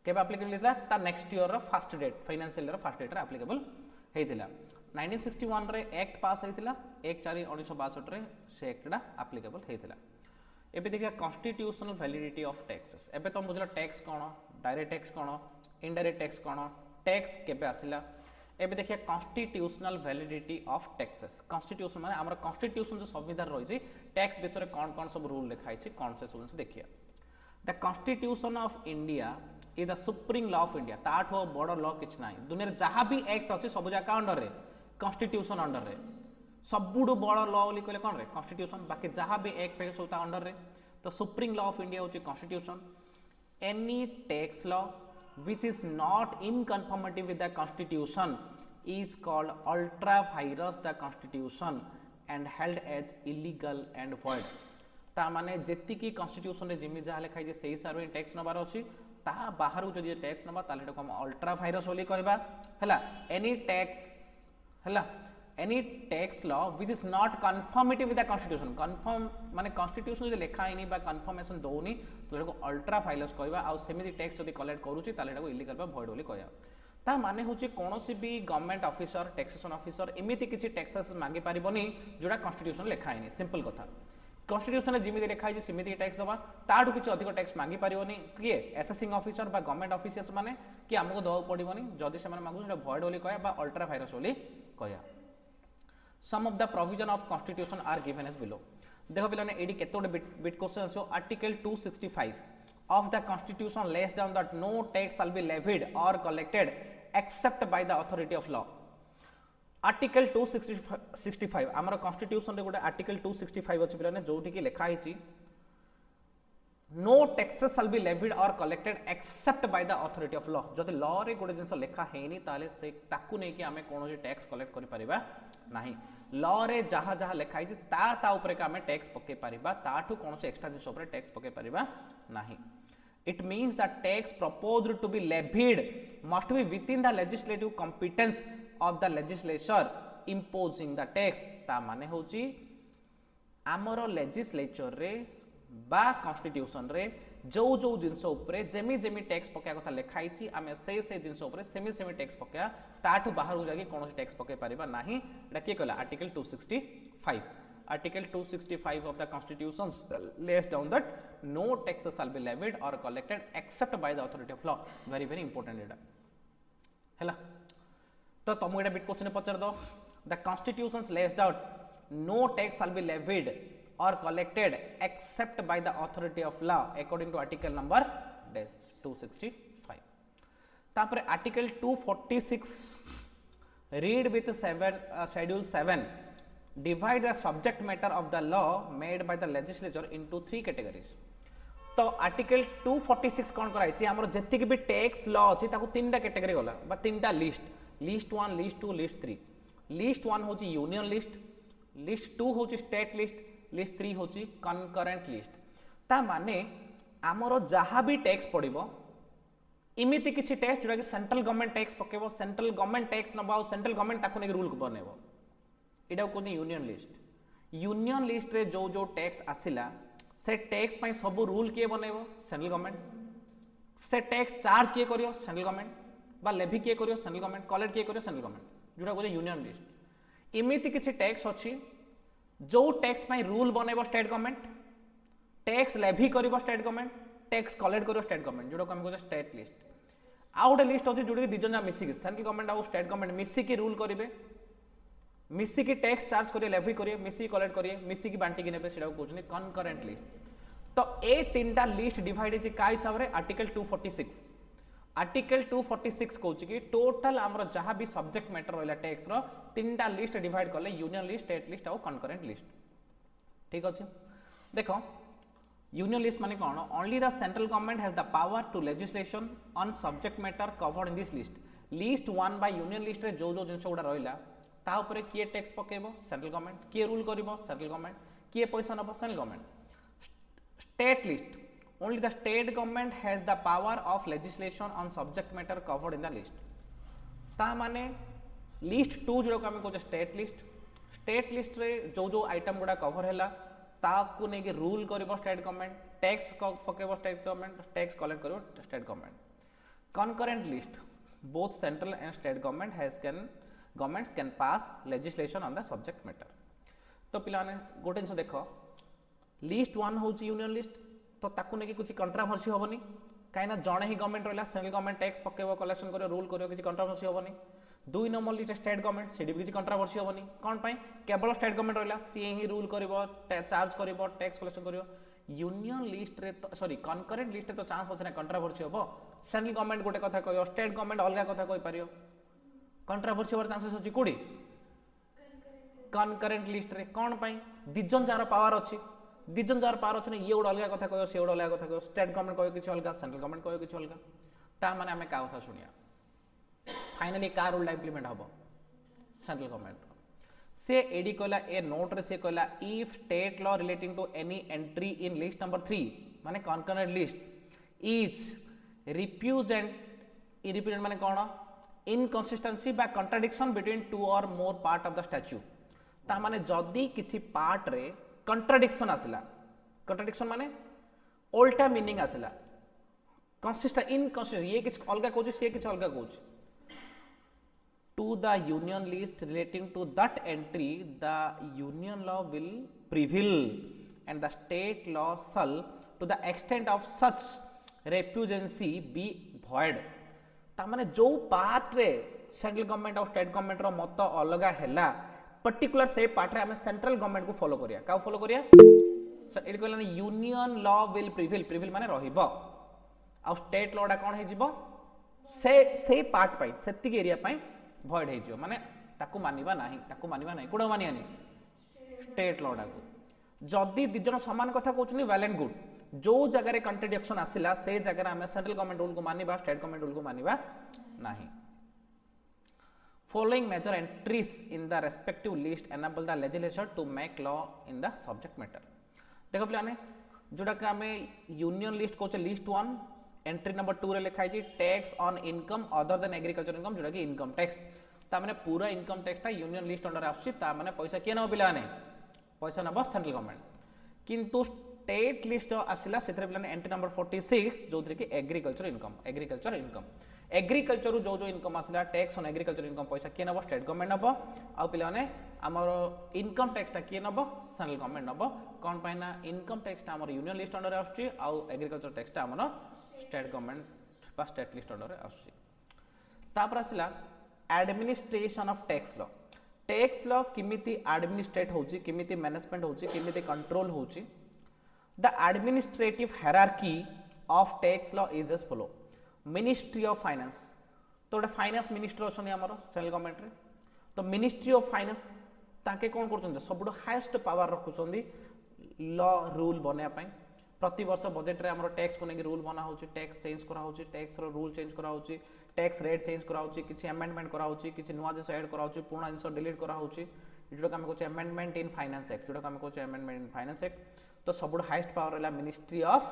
केबे एप्लीकेबल होता ता नेक्स्ट ईयर रो first date financial year first date रे एप्लीकेबल हेतिला 1961 रे एक्ट पास हेतिला 1/4/1962 रे से एक्टडा एप्लीकेबल हेतिला। एबे देखिया कॉन्स्टिट्यूशनल वैलिडिटी ऑफ टैक्सेस। एबे तो बुझला टैक्स कोन, डायरेक्ट टैक्स कोन, इनडायरेक्ट टैक्स कोन, टैक्स केबे आसिला। एबे देखिया constitutional validity of taxes. Constitution माने हमर कॉन्स्टिट्यूशन जो संविधान रही छि टैक्स विषय कोन कोन सब रूल लिखाइ छि कोन से सब देखिया। The constitution of India is the supreme law of India. ताठो बड़ लॉ किछ नाही। दुनिया रे जहां भी एक्ट अछि सब जाका अंडर रे कॉन्स्टिट्यूशन अंडर रे सबुडु बड़ लॉ बोली कहले कोन रे कॉन्स्टिट्यूशन। बाकी जहां भी एक्ट पे सब ता अंडर रे तो सुप्रीम लॉ ऑफ इंडिया होछि constitution. Any tax law which is not in conformity with the constitution is called ultra virus the constitution and held as illegal and void। ता माने जेति की कॉन्स्टिट्यूशन रे जिमि जा लिखाइ जे सेही सारे टैक्स नबार अछि ता बाहर जदि टैक्स नबा ताले हम अल्ट्रा वायरस बोली कहबा हला। एनी टैक्स हला any tax law which is not conformity with the constitution. Confirm माने कॉन्स्टिट्यूशन जे लिखा आइनी बा कन्फर्मेशन दउनी तो को अल्ट्रा वायरस कहबा। आ सेमिति टैक्स जदि कलेक्ट करूची ताले को इलीगल बा भॉइड बोली कहया। ता माने होची कोनोसी भी गवर्नमेंट ऑफिसर टैक्सेशन ऑफिसर एमिति किछि टैक्सेस मांगी परिबनी जोडा कॉन्स्टिट्यूशन लिखा आइनी। सिंपल कथा कॉन्स्टिट्यूशन जिमिति लिखा है सिमिति टैक्स दबा ताडू किछि अधिक टैक्स मांगी परिबनी किए एसेसिंग ऑफिसर बा गवर्नमेंट ऑफिसर्स माने कि हमको दवा पड़िबनी जदि से माने मागु जोडा भॉइड बोली कहया बा अल्ट्रा वायरस बोली कहया। Some of the provision of constitution are given as below। देखो पिलाने एडी केतोडे बिट क्वेश्चन आसो। Article 265 of the constitution lays down that no tax shall be levied or collected except by the authority of law। Article 265 हमर कॉन्स्टिट्यूशन रे गोटे आर्टिकल 265 अछि पिलाने जोठी की लिखा हिची no taxes shall be levied or collected except by the authority of law. जदि लॉ रे गोटे जिंस लिखा हेनी ताले से ताकू नै कि हमें कोनोसी टैक्स कलेक्ट करि परिबा नाही। लॉ रे जहा जहा लिखा हिची ता ऊपर का हमें टैक्स पके परिबा ताठू कोनोसी एक्स्ट्रा जिंस ऊपर टैक्स पके परिबा नाही। It means that tax proposed to be levied must be within the legislative competence of the legislature imposing the tax. ता माने होची आमरो लेजिस्लेचर रे बा कॉन्स्टिट्यूशन रे जो जो जिनस उपरे जेमी जेमी टैक्स पकेया कथा लिखाई छी आमे से जिनस उपरे सेमी सेमी टैक्स पकेया ताठू बाहर हो जाके कोनोसी टैक्स पके परिबा नाही। एटा के कहला article 265। Article 265 of the constitution lays down that no taxes shall be levied or collected except by the authority of law. Very very important एटा हैला। तो तुम एटा बिट क्वेश्चन पचार दो। The constitution lays down no tax shall be levied or collected except by the authority of law according to article number 265। तापर article 246 read with schedule 7 divide the subject matter of the law made by the legislature into 3 categories। तो आर्टिकल 246 कौन कराई छी हमर जति के भी टैक्स लॉ अछि ताको तीनटा कैटेगरी गला बा तीनटा लिस्ट 1 लिस्ट 2 लिस्ट 3। लिस्ट 1 होची यूनियन लिस्ट, लिस्ट 2 होची स्टेट लिस्ट, लिस्ट 3 होची कनकरेंट लिस्ट। ता माने हमरो जहां भी टैक्स पड़िबो इमिति किछि टैक्स जोडा कि सेंट्रल गवर्नमेंट टैक्स पकेबो सेंट्रल गवर्नमेंट टैक्स नबाओ सेंट्रल गवर्नमेंट ताको ने रूल बनेबो एडा कोनी यूनियन लिस्ट। यूनियन लिस्ट रे जो जो टैक्स आसिला से टैक्स पई सब रूल के बनेबो सेंट्रल गवर्नमेंट। से टैक्स चार्ज के करियो सेंट्रल गवर्नमेंट बा लेवी के करियो सेंट्रल गवर्नमेंट कलेक्ट के करियो सेंट्रल गवर्नमेंट जोडा को यूनियन लिस्ट। इमिति किछि टैक्स अछि जो टैक्स में रूल बनेबो स्टेट गवर्नमेंट, टैक्स लेवी करिबो स्टेट गवर्नमेंट, टैक्स कलेक्ट करिबो स्टेट गवर्नमेंट जोडा को हम कहै स्टेट लिस्ट। आ गोटे लिस्ट अछि जोडा कि दिजन मिसी कि सेंट्रल गवर्नमेंट और स्टेट गवर्नमेंट मिसी कि रूल करिवे, मिसी कि टैक्स चार्ज करिवे, लेवी करिवे, मिसी कलेक्ट करिवे, मिसी कि बांटी कि नेबे सेडा को कहउछनी कनकरेंट लिस्ट। तो ए तीनटा लिस्ट डिवाइड अछि का हिसाब रे आर्टिकल 246। आर्टिकल 246 कहउछि कि टोटल हमर जहां भी सब्जेक्ट मैटर रहला टैक्स रो तीनटा लिस्ट डिवाइड करले यूनियन लिस्ट, स्टेट लिस्ट और कनकरेंट लिस्ट। ठीक अछि देखो यूनियन लिस्ट माने कोन only the central government has the power to legislation on subject matter covered in this list. List 1 by union list रे जो जो जिंस गुडा रहला ता ऊपर किए टैक्स पकेबो सेंट्रल गवर्नमेंट, किए रूल करिवो सेंट्रल गवर्नमेंट, किए पैसा नबो central government. State list only the state government has the power of legislation on subject matter covered in the list। ता माने लिस्ट 2 जो हम कहै स्टेट लिस्ट रे जो जो आइटम गुडा कवर हैला ताकू नहीं कि रूल करिवो स्टेट गवर्नमेंट, टैक्स पकेबो स्टेट गवर्नमेंट, टैक्स कलेक्ट करिवो state government. concurrent list, both central and state governments can pass legislation on the subject matter। तो पिलाने गोटे जिन देख लिस्ट वन हूँ यूनियन लिस्ट, तो ताकू नहीं कुछ कंट्राभर्सी हेनी कहीं जड़े ही गवर्नमेंट रहा, सेंट्रल गवर्नमेंट टैक्स पकेब, कलेक्शन कर, रूल कर, किसी कंट्राभर्सी हेनी। 2 नंबर लिस्ट स्टेट गवर्नमेंट, से भी किसी कंट्राभर्सी हेनी कौन पाई, केवल स्टेट गवर्नमेंट रहा, सी ही रूल कर, चार्ज कर, टैक्स कलेक्शन कर। यूनियन लिस्ट रे तो सॉरी कनकरेंट लिस्ट रे तो चांस अच्छे ना कंट्राभर्सी हम, सेंट्रल गवर्नमेंट गोटे कथा कह, स्टेट गवर्नमेंट अलग कथा कही पार, कंट्राभर्सी होवार चांसेस अच्छी कोड़ी कनकरेंट लिस्ट रे कौन पाई, दिजन जार पावर अच्छी, दिजन जार पावर अच्छे ये गोटे अलग कथा कह, सी गोटे अलग कथा कह, स्टेट गवर्नमेंट कह किसी अलग, सेंट्रल गवर्नमेंट कह किसी अलग, ता माने आमे का कथा सुनिया। फाइनली का रूलटा इम्प्लीमेंट हम, सेंट्रल गवर्नमेंट से एडी कहला ए नोट रे से कहला if state law relating to any entry in list number 3 माने कनकरेंट लिस्ट इज रिप्रेजेंट माने कौन, इनकन्सिस्टेंसी बा कंट्राडिक्शन बिटवीन 2 और more part of the statue, ता माने जदी किछि पार्ट रे कंट्राडिक्शन आसिला, कंट्राडिक्शन माने उल्टा मीनिंग आसिला, कंसिस्टेंट इनकन्सिस्टेंट, ये किछ अलगा कहूछ से किछ अलगा कहूछ, to the union list relating to that entry the union law will prevail and the state law shall to the extent of such repugnancy be void। ता माने जो पार्ट रे सेंट्रल गवर्नमेंट और स्टेट गवर्नमेंट रो मत अलग हैला, पर्टिकुलर से पार्ट रे हमें सेंट्रल गवर्नमेंट को फॉलो करिया, का फॉलो करिया, एडी कहला union law will prevail, prevail माने रहिबो, आ स्टेट लॉ डा कोन हे जिवो, से पार्ट पाई सेतिक एरिया पाई भॉइड हो, माने ताकू मानिबा नाही, ताकू मानिबा नाही, कोडा मानियानी स्टेट लॉ डाकू। जदी दिजन समान कथा कहउछनी वेल एंड गुड, जो जगह रे कंट्राडिक्शन आसिला से जगह हमें सेंट्रल गवर्नमेंट रूल को मानिबा, स्टेट गवर्नमेंट रूल को मानिबा नाही। Following major entries in the respective list enable the legislature to make law in the subject matter. देखो पिलाने जोटा कि हमें यूनियन लिस्ट कहउछ लिस्ट 1 एंट्री नंबर 2 रे लिखा है tax on income other than agriculture income, जोटा कि इनकम टैक्स, ता माने पूरा इनकम टैक्स ता यूनियन लिस्ट अंडर आछी, ता माने पैसा किए नब पिलाने, पैसा नब सेंट्रल गवर्नमेंट। किंतु स्टेट लिस्ट जो आसिला सेथरे पिलाने एंट्री नंबर 46 जो कि agriculture income, agriculture income, agriculture जो जो इनकम आसिला टैक्स ऑन एग्रीकल्चर इनकम पैसा किए नब, स्टेट गवर्नमेंट नब, आ पिलाने हमर इनकम टैक्स ता किए नब, सेंट्रल गवर्नमेंट नब, कोन पाइना इनकम टैक्स ता हमर यूनियन लिस्ट अंडर आछी, आ एग्रीकल्चर टैक्स ता हमर स्टेट गवर्नमेंट बा स्टेट लिस्ट अंडर आछी। तापर आसिला administration of tax law, tax law किमिति एडमिनिस्ट्रेट होची, किमिति मैनेजमेंट होची, किमिति कंट्रोल होची। The administrative hierarchy of tax law is as follow, ministry of finance, तो गोटे फाइनेंस मिनिस्टर अच्छा आमर सेंट्रल गवर्नमेंट रे, तो मिनिस्ट्री ऑफ फाइनेंस ताके कौन कर सब हाएस्ट पावर रखुच्च लॉ रूल बनवाई, प्रति वर्ष बजेट रे हमर टैक्स को लेकिन रूल बना होची, टैक्स चेंज करा होची, टैक्स रो रूल चेंज करा होची, टैक्स रेट चेंज करा होची, किछि अमेंडमेंट करा होची, किछि नुवा जिस ऐड करा होची, पुराना जिस डिलीट करा होची, जोटा हम कहू अमेंडमेंट इन फाइनेंस एक्ट, जोटा हम कहू अमेंडमेंट इन फाइनेंस एक्ट। तो सब हाईएस्ट पावर रहला मिनिस्ट्री ऑफ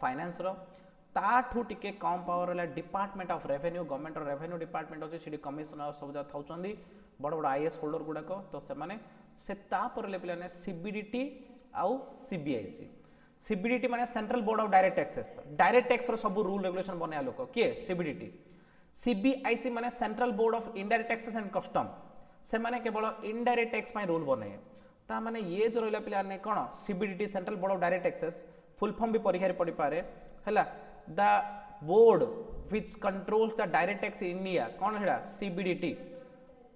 फाइनेंस रो, ताठू टिके कम पावर रहला डिपार्टमेंट ऑफ रेवेन्यू, गवर्नमेंट रो रेवेन्यू डिपार्टमेंट अछि, सिटी कमिश्नर सब जा थाउचंदी बड़ बड़ आईएएस होल्डर गुडाक, तो से माने से तापर ले पिलाने सीबीडीटी आउ सीबीआईसी। सीबीडीटी माने central board of direct taxes, direct tax रो सब रूल रेगुलेशन बनया लोक किए सीबीडीटी। सीबीआईसी माने central board of indirect taxes and custom, से माने केवल इनडायरेक्ट टैक्स पई रूल बने, ता माने ये जो रहला पिलाने कोन CBDT central board of direct taxes, full form भी परीक्षा रे पड़ी पारे हला, the board which controls the direct tax in India, कोन हेडा सीबीडीटी,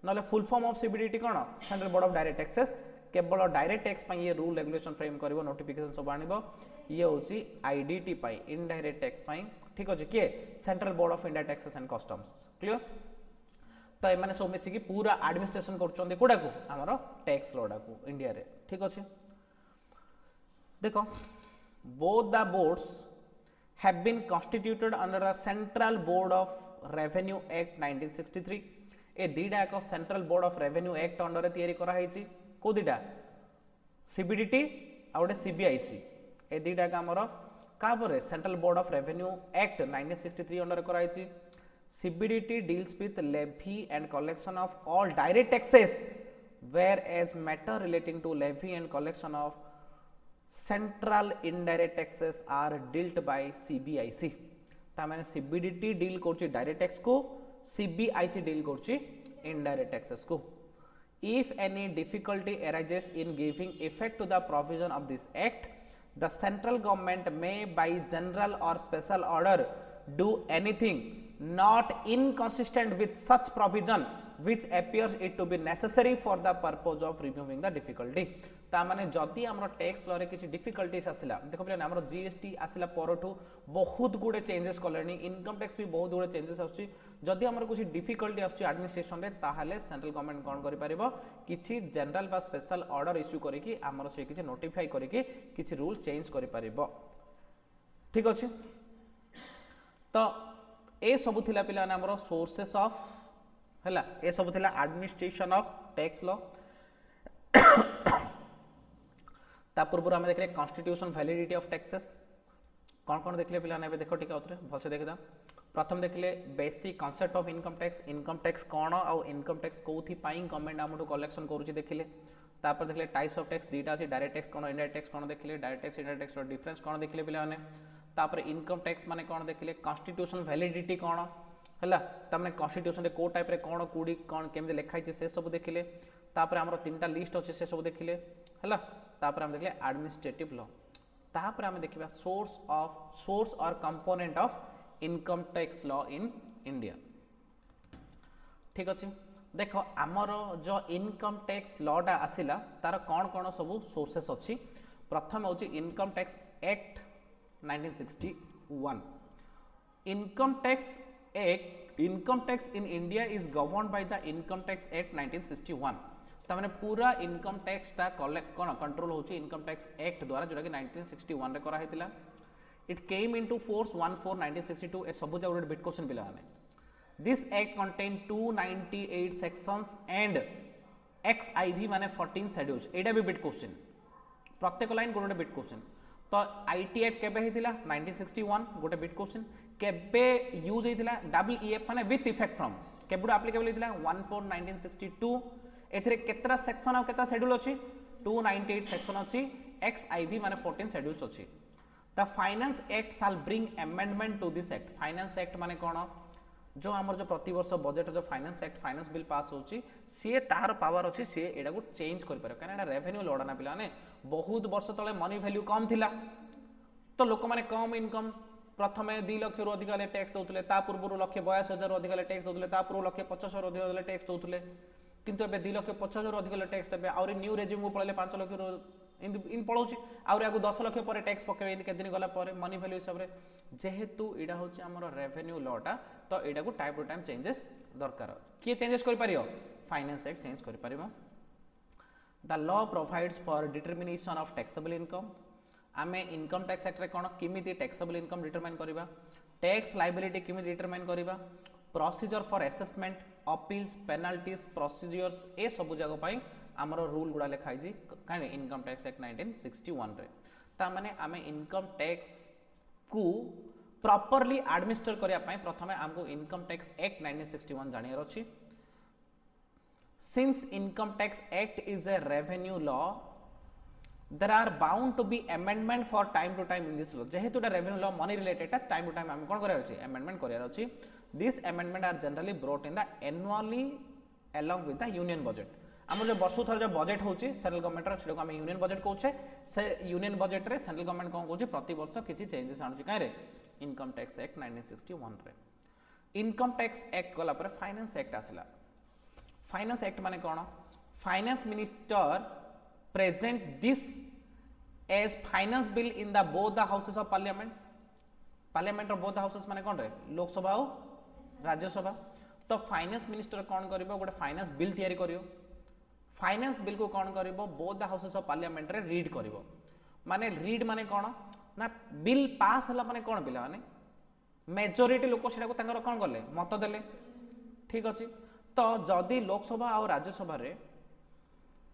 नले फुल फॉर्म ऑफ सीबीडीटी कोन central board of direct taxes, केवल डायरेक्ट टैक्स पई ये रूल रेगुलेशन फ्रेम करिवो, नोटिफिकेशन सब आनिबो, ये होची आईडीटी पई इनडायरेक्ट टैक्स पई, ठीक अछि के central board of India taxes and customs, clear. तो एमाने सब मिसी की पूरा एडमिनिस्ट्रेशन करचोंदे कोडा को हमरो टैक्स लॉडा को इंडिया रे, ठीक अछि। देखो both the boards have been constituted under the Central Board of Revenue Act 1963। ए दीटा एक central board of revenue act under रे तयारी करा हैछि, को दीटा सीबीडीटी आ गोटे सीबीआईसी, ए दीटा का हमर का परे central board of revenue act 1963 under करा हैछि। CBDT deals with levy and collection of all direct taxes, whereas matter relating to levy and collection of central indirect taxes are dealt by CBIC तामाने सीबीडीटी डील करछि डायरेक्ट टैक्स को सीबीआईसी डील करछि इनडायरेक्ट टैक्सेस को if any difficulty arises in giving effect to the provision of this act the central government may by general or special order do anything not inconsistent with such provision which appears it to be necessary for the purpose of removing the difficulty ता माने जदि हमर टैक्स लॉ रे किछि डिफिकल्टीज आसिला देखो पिला हमर जीएसटी आसिला परठू बहुत गुडे चेंजेस कलेनी इनकम टैक्स भी बहुत गुडे चेंजेस आछी जदि हमर कुछ डिफिकल्टी आछी एडमिनिस्ट्रेशन रे ताहाले सेंट्रल गवर्नमेंट कोन करि परिबो किछि जनरल बा स्पेशल ऑर्डर इश्यू करि कि हमर से किछि नोटिफाई करि कि किछि रूल चेंज करि परिबो ठीक अछि तो ए सब थिला पिला हमर सोर्सेस ऑफ हला ए सब थिला एडमिनिस्ट्रेशन ऑफ टैक्स लॉ ता पूर्व आम देखले कॉन्स्टिट्यूशन वैलिडिटी ऑफ टैक्सेस कौन कौन देखले पिला ने देखो ठीक है भलसे देखदा प्रथम देखले basic concept of income tax कौन आउ इनकम टैक्स कोथि पाई गवर्नमेंट हमटू कलेक्शन करूची देखले तापर देखले टाइप्स ऑफ टैक्स दीटा अछि डायरेक्ट टैक्स कौन इनडायरेक्ट टैक्स कौन देखले डायरेक्ट टैक्स इनडायरेक्ट टैक्स रो डिफरेंस कौन देखले पिला ने तापर इनकम टैक्स माने कौन देखले कॉन्स्टिट्यूशन वैलिडिटी कौन हला तमने कॉन्स्टिट्यूशन रे को टाइप रे कौन कोडी कौन केमदे लिखाई छै से सब देखले तापर हमरो तीनटा लिस्ट अछि से सब देखले हला तापर हम देखले एडमिनिस्ट्रेटिव लॉ तापर हम देखिबा सोर्स और component of income tax law in India ठीक अछि देखो हमर जो इनकम टैक्स लॉ डा आसिला तार कौन कौन सब सोर्सेस अछि प्रथम होछि income tax act 1961 income tax in India is governed by the income tax act 1961 तामाने पूरा इनकम टैक्स ता कौन कंट्रोल होची इनकम टैक्स एक्ट द्वारा जोटा कि 1961 रे करा हेतिला इट केम इनटू फोर्स 1/4/1962 ए सब जगह बिट क्वेश्चन पिला ने this act contain 298 sections and XIV माने 14 शेड्यूल्स एडा भी बिट क्वेश्चन प्रत्येक लाइन गोटे बिट क्वेश्चन तो IT एक्ट केबे हेतिला 1961 गोटे बिट क्वेश्चन केबे यूज हेतिला WEF माने विथ इफेक्ट फ्रॉम केबुड एप्लीकेबल हेतिला 1/4/1962 एथिरे केतरा सेक्शन और केतरा शेड्यूल अछि 298 सेक्शन अछि XIV माने 14 शेड्यूल्स अछि the finance act shall bring amendment to this act finance act माने कोन जो हमर जो प्रति वर्ष बजट जो finance act finance bill pass होछि से तार पावर अछि से एडा को चेंज कर पारे काना रेवेन्यू लड़ना पिला ने बहुत वर्ष तले मनी वैल्यू कम थिला तो लोक माने कम इनकम प्रथमे 2 लाख रु अधिक टैक्स दउतले ता पूर्व लक्ष्य 82,000 अधिक टैक्स दउतले ता पूर्व लक्ष्य 50,000 अधिक टैक्स दउतले किंतु एबे 2,50,000 अधिक टैक्स देबे और न्यू रेजिम को पळले 5 लाख इन पळौची और आगु 10 लाख पर टैक्स पकेबे इन के दिन गला पर मनी वैल्यू हिसाब रे जेहेतु एडा होची हमर रेवेन्यू लॉटा तो एडा को टाइम टू टाइम चेंजेस दरकार के चेंजेस करि पारियो फाइनेंस एक्ट चेंज करि पारिबो the law provides for determination of taxable income आमे इनकम टैक्स एक्ट रे कोन किमिति टैक्सेबल इनकम डिटरमाइन करबा टैक्स लायबिलिटी किमिति डिटरमाइन करबा procedure for assessment appeals penalties procedures ए सब जगह पाई हमरो रूल गुडा लिखाई जी काने इनकम टैक्स एक्ट 1961 रे ता माने आमे इनकम टैक्स को प्रॉपर्ली एडमिनिस्टर करिया पाई प्रथमे हमको इनकम टैक्स एक्ट 1961 जानियर अछि since income tax act is a revenue law there are bound to be amendment for time to time in this law जेहेतु टा revenue law money related time to time हम कोन करिया अछि अमेंडमेंट करिया अछि this amendment are generally brought in the annually along with the union budget हम जो वर्ष थर जो बजट होची सेंट्रल गवर्नमेंट रो सेडो हम यूनियन बजट कहउछे से यूनियन बजट रे सेंट्रल गवर्नमेंट कोन कहउछे प्रति वर्ष किछि चेंजेस आनुची काहे रे इनकम टैक्स एक्ट 1961 रे इनकम टैक्स एक्ट गला पर फाइनेंस एक्ट आसला फाइनेंस एक्ट माने कोन finance minister present this as finance bill in the both the houses of parliament or both the houses माने कोन रे लोक सभा और राज्य सभा तो फाइनेंस मिनिस्टर कोन करिवो गोटे फाइनेंस बिल तयारी करियो फाइनेंस बिल को कोन करिवो both the houses of parliament रे रीड करिवो माने रीड माने कोन ना बिल पास हला माने कोन बिल माने मेजॉरिटी लोक सेटा को तांगर कोन करले मत देले ठीक अछि तो जदी लोकसभा और राज्यसभा रे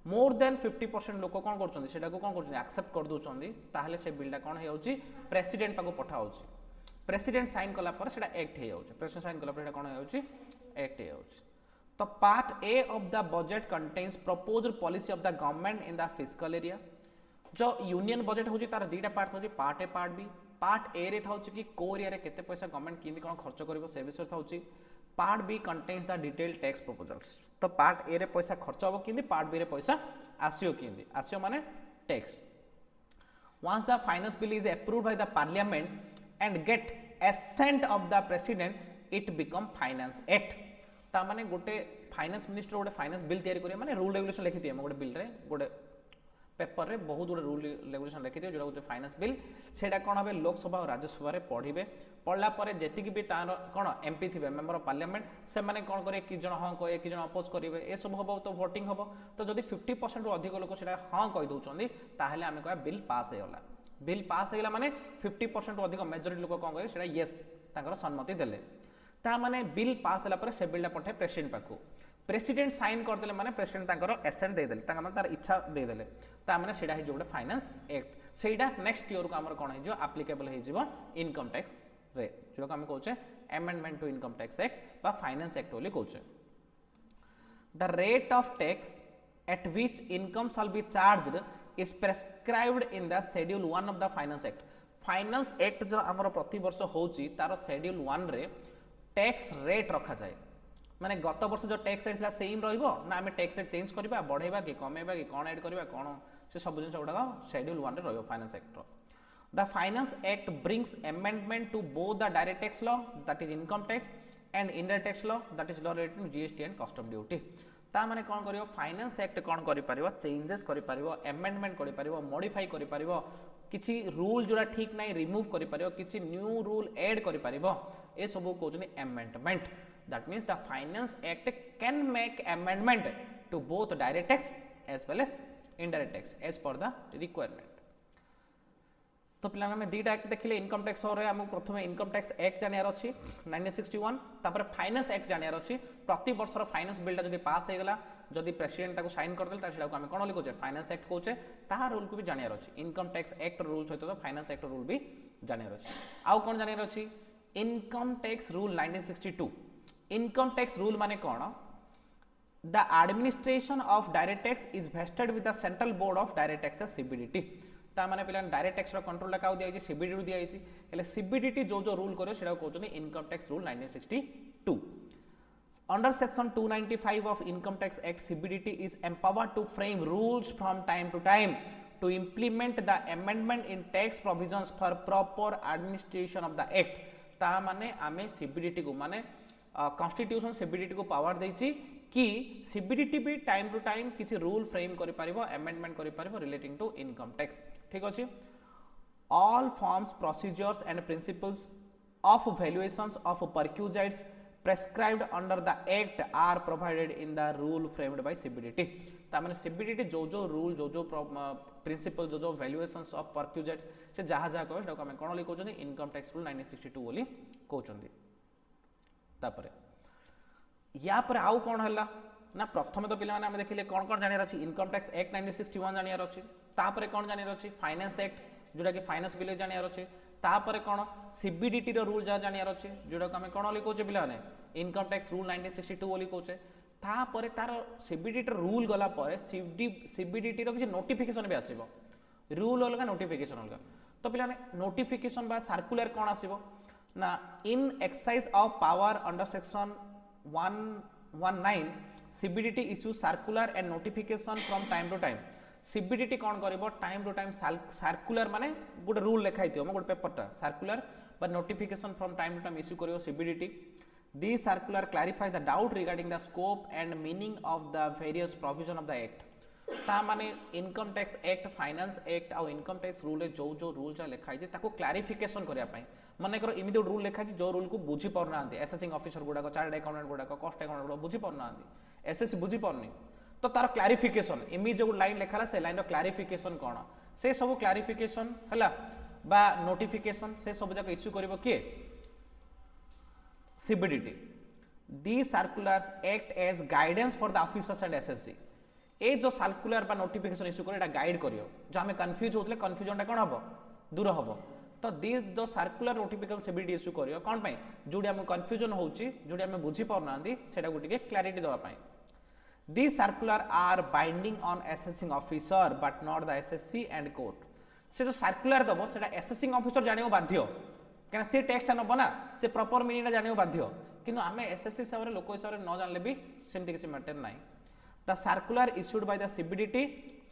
मोर देन 50% लोक कौन कर एक्सेप्ट कर दौरान ताहले से बिलटा कौन हो प्रेसिडेंट पाक पठा हो प्रेसिडेंट साइन कला पर सेटा एक्ट हो प्रेसिडेंट साइन कला पर कौन हो एक्ट हो तो part A of the budget contains proposed policy of the government in the fiscal area जो यूनियन बजेट होची तार दुईटा पार्ट होची part A part B part A रे थाउची कि को एरिया रे केते पैसा गवर्नमेंट किंदी कोन खर्च करिवो से विषय थाउची part B contains the detail tax proposals तो पार्ट ए रे पैसा खर्च हो किंदी पार्ट बी रे पैसा आसियो माने tax once the finance bill is approved by the parliament and get assent of the president it become finance act ता माने गोटे फाइनेंस मिनिस्टर गोटे फाइनेंस बिल तैयारी करिया माने रूल रेगुलेशन लिखि दिए गोटे बिल रे गोटे पेपर रे बहुत गुड रूल रेगुलेशन लिखि दिए जोटा गोटे फाइनेंस बिल सेटा कोन हबे लोकसभा और राज्यसभा रे पढिबे पढला परे जेतिक भी तार कोन एमपी थिबे मेंबर ऑफ पार्लियामेंट से माने कोन करे कि जण हां कहे कि जण अपोज करिवे ए सब हबो तो वोटिंग हबो तो जदी 50% रु अधिक लोक सेटा हां कहि दउचंदी ताहेले आमे कह बिल पास हेला बिल पास हेला माने 50% रु अधिक मेजॉरिटी लोक कोन करे सेटा यस ताकर सम्मति देले ता माने बिल पास होला परे से बिलटा पठे प्रेसिडेंट पाखु प्रेसिडेंट साइन कर देले माने प्रेसिडेंट ताकर एसेंट दे देले ताका माने तार इच्छा दे देले ता माने सेडा हि जोडे फाइनेंस एक्ट सेडा नेक्स्ट ईयर को हमर कोन हि जो एप्लीकेबल हि जिवो इनकम टैक्स रे जो हम कहउचे amendment to income tax act बा फाइनेंस एक्ट बोली कहउचे the rate of tax at which income shall be charged is prescribed in the schedule 1 of the finance act जो हमर प्रति वर्ष होउची तार शेड्यूल 1 रे टैक्स रेट रखा जाए माने गत वर्ष जो टैक्स रेट सेम रहिबो ना आमे टैक्स रेट चेंज करबा बढ़ेबा कि कमेबा कि कोन ऐड करबा कोन से सब जिंस गुडा शेड्यूल 1 रे रहिबो फाइनेंस एक्ट रो the finance act brings amendment to both the direct tax law that is income tax and indirect tax law that is law related to GST and custom duty ता माने कोन करियो फाइनेंस एक्ट कोन करि परिबो चेंजेस करि परिबो अमेंडमेंट करि परिबो मॉडिफाई करि परिबो किछि रूल जोड़ा ठीक नाही रिमूव करि परिबो किछि न्यू रूल ऐड करि परिबो ए सब कहउछनी amendment that means the finance act can make amendment to both direct tax as well as indirect tax as per the requirement तो पिला में दीटा एक्ट देखिले इनकम टैक्स और हम प्रथमे इनकम टैक्स एक्ट जानियार अछि 1961 तापर फाइनेंस एक्ट जानियार अछि प्रति वर्षर फाइनेंस बिलटा जदी पास हे गला जदी प्रेसिडेंट ताको साइन कर देल ता सेटा को हम कोन लिखोचे फाइनेंस एक्ट कोचे ता रूल को भी जानियार अछि इनकम टैक्स एक्ट रूल सहित तो फाइनेंस एक्ट रूल भी जानियार अछि आउ कोन जानियार अछि income tax rule 1962 income tax rule माने कोन the administration of direct tax is vested with the central board of direct taxes CBDT ता माने पिला डायरेक्ट टैक्स रो कंट्रोल ला काउ दिया सीबीडी रो दिया हेले सीबीडीटी जो जो रूल करियो सेटा कहउछनी income tax rule 1962 under section 295 of income tax act CBDT is empowered to frame rules from time to time to implement the amendment in tax provisions for proper administration of the act ता माने आमे सीबीडीटी को माने कॉन्स्टिट्यूशन सीबीडीटी को पावर देछि कि सीबीडीटी भी टाइम टू टाइम किसी रूल फ्रेम करि परिबो अमेंडमेंट करि परिबो रिलेटिंग टू इनकम टैक्स ठीक अछि all forms procedures and principles of valuations of perquisites prescribed under the act are provided in the rule framed by CBDT ता माने सीबीडीटी जो जो रूल जो जो प्रिंसिपल जो जो वैल्यूएशंस ऑफ परक्यूजाइट्स से जहा जहा कहै सेटा हम कोन लिखौ छनी इनकम टैक्स रूल 1962 बोली कहउछंदी तापरे या पर आउ कोन हला ना प्रथम तो पिला माने देखिले कोन कोन जानियार अछि इनकम टैक्स एक्ट 1961 जानियार अछि तापरे कोन जानियार अछि फाइनेंस एक्ट जोडा कि फाइनेंस बिल जानियार अछि तापरे कोन सीबीडीटी रो रूल जा जानियार अछि जोडा को हम कोन लिखोचे पिला माने इनकम टैक्स रूल 1962 बोली कहउचे तापरे तार सीबीडीटी रो रूल गला परे सीबीडीटी रो किछि नोटिफिकेशन भी आसीबो रूल अलगा नोटिफिकेशन अलगा तो पिला माने नोटिफिकेशन बा सर्कुलर कोन आसीबो ना in exercise of power under section 119 CBDT issue circular and notification from time to time CBDT कौन करिवो टाइम टू टाइम सर्कुलर माने गुड रूल लिखाई थियो गुड पेपरटा circular but notification from time to time issue करियो CBDT दी circular clarify the doubt regarding the scope and meaning of the various provision of the act ता माने income tax act finance act आ इनकम टैक्स रूल जो जो रूल जा लिखाई जे ताको क्लैरिफिकेशन करिया पई मन कर इमिति रूल लिखाई जो रूल को बुझी परना एसेसिंग ऑफिसर गुडा को चार्टर्ड अकाउंटेंट गुडा को कॉस्ट अकाउंटेंट गुडा बुझी परना एसएससी बुझी परनी तो तार क्लैरिफिकेशन इमि जो लाइन लिखाला से लाइन रो क्लैरिफिकेशन कोन से सब क्लैरिफिकेशन हला बा नोटिफिकेशन से सब जक इश्यू करबो के CBDT these circulars act as guidance for the officers and SSC ए जो सर्कुलर बा नोटिफिकेशन इश्यू करे एटा गाइड करियो जो हमें कंफ्यूज होतले कंफ्यूजनटा कोन हबो दूर हबो तो दिस जो सर्कुलर नोटिफिकेशन सीबीडी इश्यू करियो कोन पई जोडी हम कंफ्यूजन होउची जोडी हम बुझी परनांदी सेटा गुटिके क्लैरिटी दवा पई These circular are binding on assessing officer but not the SSC and court. से जो सर्कुलर दबो सेटा एसेसिंग ऑफिसर जानियो बाध्य कहना से टेक्स्ट नब ना से प्रॉपर मीनिंग जानियो बाध्य किंतु आमे एसएससी हिसाब रे लोक हिसाब रे न जानले भी सेमति किछि मैटर नाही the circular issued by the CBDT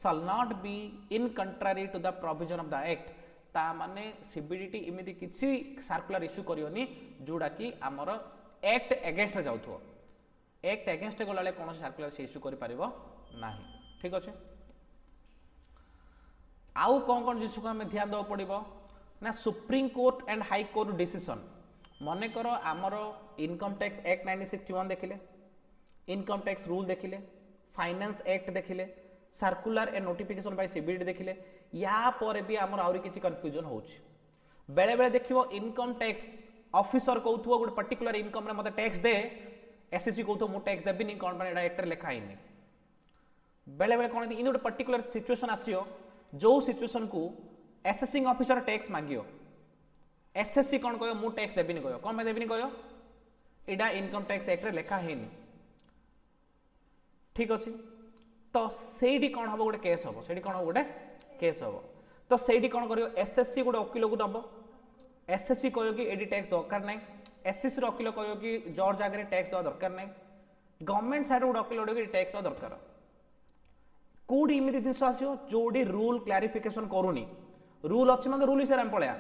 shall not be in contrary to the provision of the act ता माने सीबीडीटी इमिति किछि सर्कुलर इश्यू करियोनी जोडा कि हमर एक्ट अगेंस्ट रे जाउथो एक्ट अगेंस्ट गलाले कोन सर्कुलर से इश्यू करि परिबो नाही ठीक अछि आउ कौन जिनिस को हमें ध्यान देवा पड़ो ना supreme court and high court decision मन कर आमर इनकम टैक्स एक्ट 1961 देखिले इनकम टैक्स रूल देखिले फाइनेंस एक्ट देखिले circular and notification by CBD देखिले या पर भी आमर आउरी किछि कंफ्यूजन होउछ बेले बेले देखिबो इनकम टैक्स ऑफिसर कहउथो गोटे पर्टिकुलर इनकम रे मते टैक्स दे एसएससी कहउथो मु टैक्स देबिनी कोन पर एटा एक्ट रे लिखा हिनी बेले बेले कोन इन गोटे पर्टिकुलर सिचुएशन आसियो जो सिचुएशन को एसेसिंग ऑफिसर टैक्स मागियो एसएससी कौन कहो मु टैक्स देबिनी कहो कौन मैं देबिनी कहो एडा इनकम टैक्स एक्ट रे लिखा हेनी ठीक अछि तो सेडी कौन हबो गोटे केस हबो सेडी कौन हबो गोटे केस हबो तो सेडी कौन करियो एसएससी गोटे वकील को दबो एसएससी कहियो कि एडी टैक्स दरकार नै एसएससी रो वकील कहियो कि जॉर्ज आगे टैक्स दवा दरकार नै गवर्नमेंट साइड गोटे वकील कि टैक्स दवा दरकार कोडी इमिति जिनस आसियो जोडी रूल क्लैरिफिकेशन करूनी रूल अछि मतलब रूल हिसाब हम पळया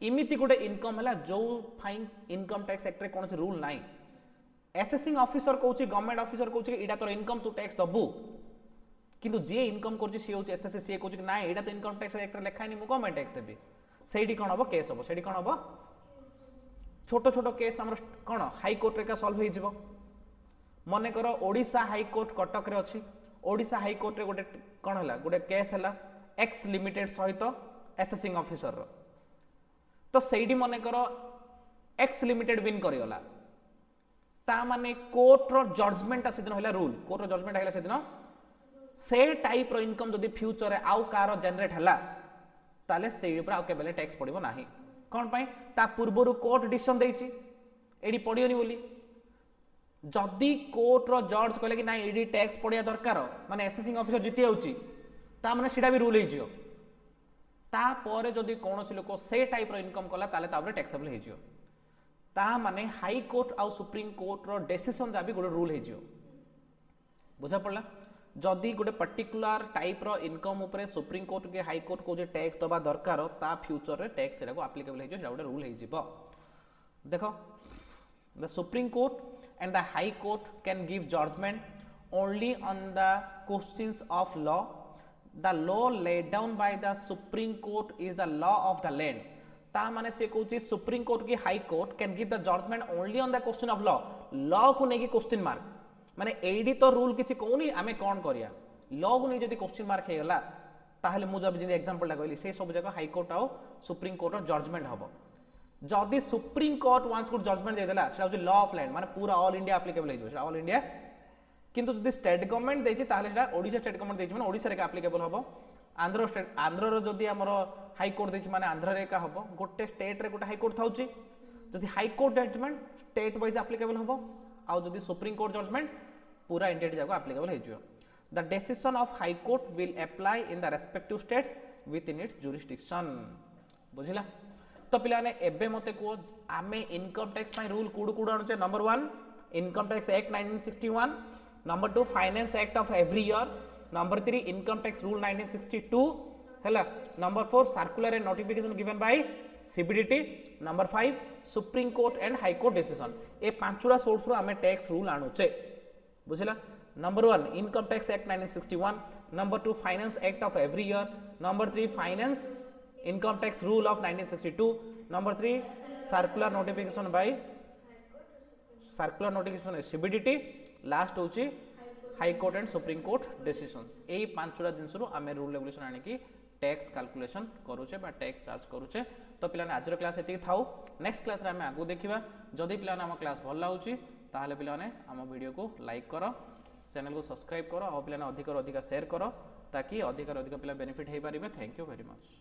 इमिति गोटे इनकम हला जो फाइन इनकम टैक्स एक्ट रे कोनसे रूल नाही एसेसिंग ऑफिसर कहउची गवर्नमेंट ऑफिसर कहउची एडा तोर इनकम तू टैक्स दबु किंतु जे इनकम करची सी होची एसएससी सी कहउची ना एडा तो इनकम टैक्स एक्ट रे लेखाइनी मु गवर्नमेंट टैक्स देबी सेडी कोन हबो केस हबो सेडी कोन हबो छोटो छोटो केस हमर कोन हाई कोर्ट रे का सॉल्व होई जिवो मने करो ओडिसा हाई कोर्ट कटक रे अछि ओडिसा हाई कोर्ट रे गोटे कोन हला गोटे केस हला एक्स लिमिटेड सहित एसेसिंग ऑफिसर रो तो सेडी मने करो एक्स लिमिटेड विन करियोला ता माने कोर्ट रो जजमेंट आसिदिन हला रूल कोर्ट रो जजमेंट हला सेदिन से टाइप रो इनकम जदी फ्यूचर रे आउ कार जनरेट हला ताले सेडी पर आउ केबेले टैक्स पड़िबो नाही कोन पई ता पूर्वरु कोर्ट डिसीजन देछि एडी पड़ियोनी बोली जदि कोर्ट रो जज कहले कि ना एडी टैक्स पड़िया दरकार माने एसेसिंग ऑफिसर जिति आउची ता माने सेडा भी रूल हे जियो ता परे जदि कोनोसी लोक से टाइप रो इनकम कला ताले ताबरे टैक्सेबल हे जियो ता माने हाई कोर्ट आ सुप्रीम कोर्ट रो डिसीजन जा भी गोटे रूल हे जियो बुझा पड़ला जदि गोटे पर्टिकुलर टाइप रो इनकम ऊपर सुप्रीम कोर्ट के हाई कोर्ट को जे टैक्स दबा दरकार ता फ्यूचर रे टैक्स सेडा को एप्लीकेबल हे जियो सेडा गोटे रूल हे जिवो देखो the supreme court and the high court can give judgment only on the questions of law the law laid down by the supreme court is the law of the land ता माने से कहउची सुप्रीम कोर्ट की high court can give the judgment only on the question of law को नेकी क्वेश्चन मार्क माने एडी तो रूल किछि कोनी आमे कोन करिया लॉ को नै जदी क्वेश्चन मार्क हे गला ताहले मु जब जे एग्जांपल ला कहली से सब जगह हाई कोर्ट आ सुप्रीम कोर्ट रो जजमेंट हबो जदि सुप्रीम कोर्ट वांस गुड जजमेंट दे देला सेटा लॉ ऑफ लैंड माने पूरा ऑल इंडिया एप्लीकेबल हे जो ऑल इंडिया किंतु जदि स्टेट गवर्नमेंट देछि ताहले सेटा ओडिसा स्टेट गवर्नमेंट देछि माने ओडिसा रे का एप्लीकेबल हबो आंध्र स्टेट आंध्र रो जदि हमर हाई कोर्ट देछि माने आंध्र रे का हबो गोटे स्टेट रे गोटे हाई कोर्ट थाउची जदि high court judgement state wise applicable हबो आ जदि सुप्रीम कोर्ट जजमेंट पूरा इंडिया जाको एप्लीकेबल हे जो the decision of high court will apply in the respective states within its jurisdiction बुझिला तो पिलाने एबे मते को आमे इनकम टैक्स पाई रूल कुड कुड अनुचे number 1 income tax act 1961 number 2 finance act of every year number 3 income tax rule 1962 हैला number 4 circular and notification given by CBDT number 5 supreme court and high court decision ए पांचुरा सोर्स रो आमे टैक्स रूल अनुचे बुझिला number 1 income tax act 1961 number 2 finance act of every year number 3 finance income tax rule of 1962 number 3 circular notification CBDT last होची high court and supreme court decision ए पांचटा जिंस रो आमे रूल रेगुलेशन आनी की टैक्स कैलकुलेशन करूचे बा टैक्स चार्ज करूचे तो पिलाने आज क्लास एति थाउ नेक्स्ट क्लास रे आमे आगु देखिबा जदि पिलाने हम क्लास भल लाउची ताहले पिलाने हम वीडियो को लाइक करो चैनल को सब्सक्राइब करो और पिलाने अधिक शेयर करो ताकि अधिक पिला बेनिफिट हे पारिबे थैंक यू वेरी मच।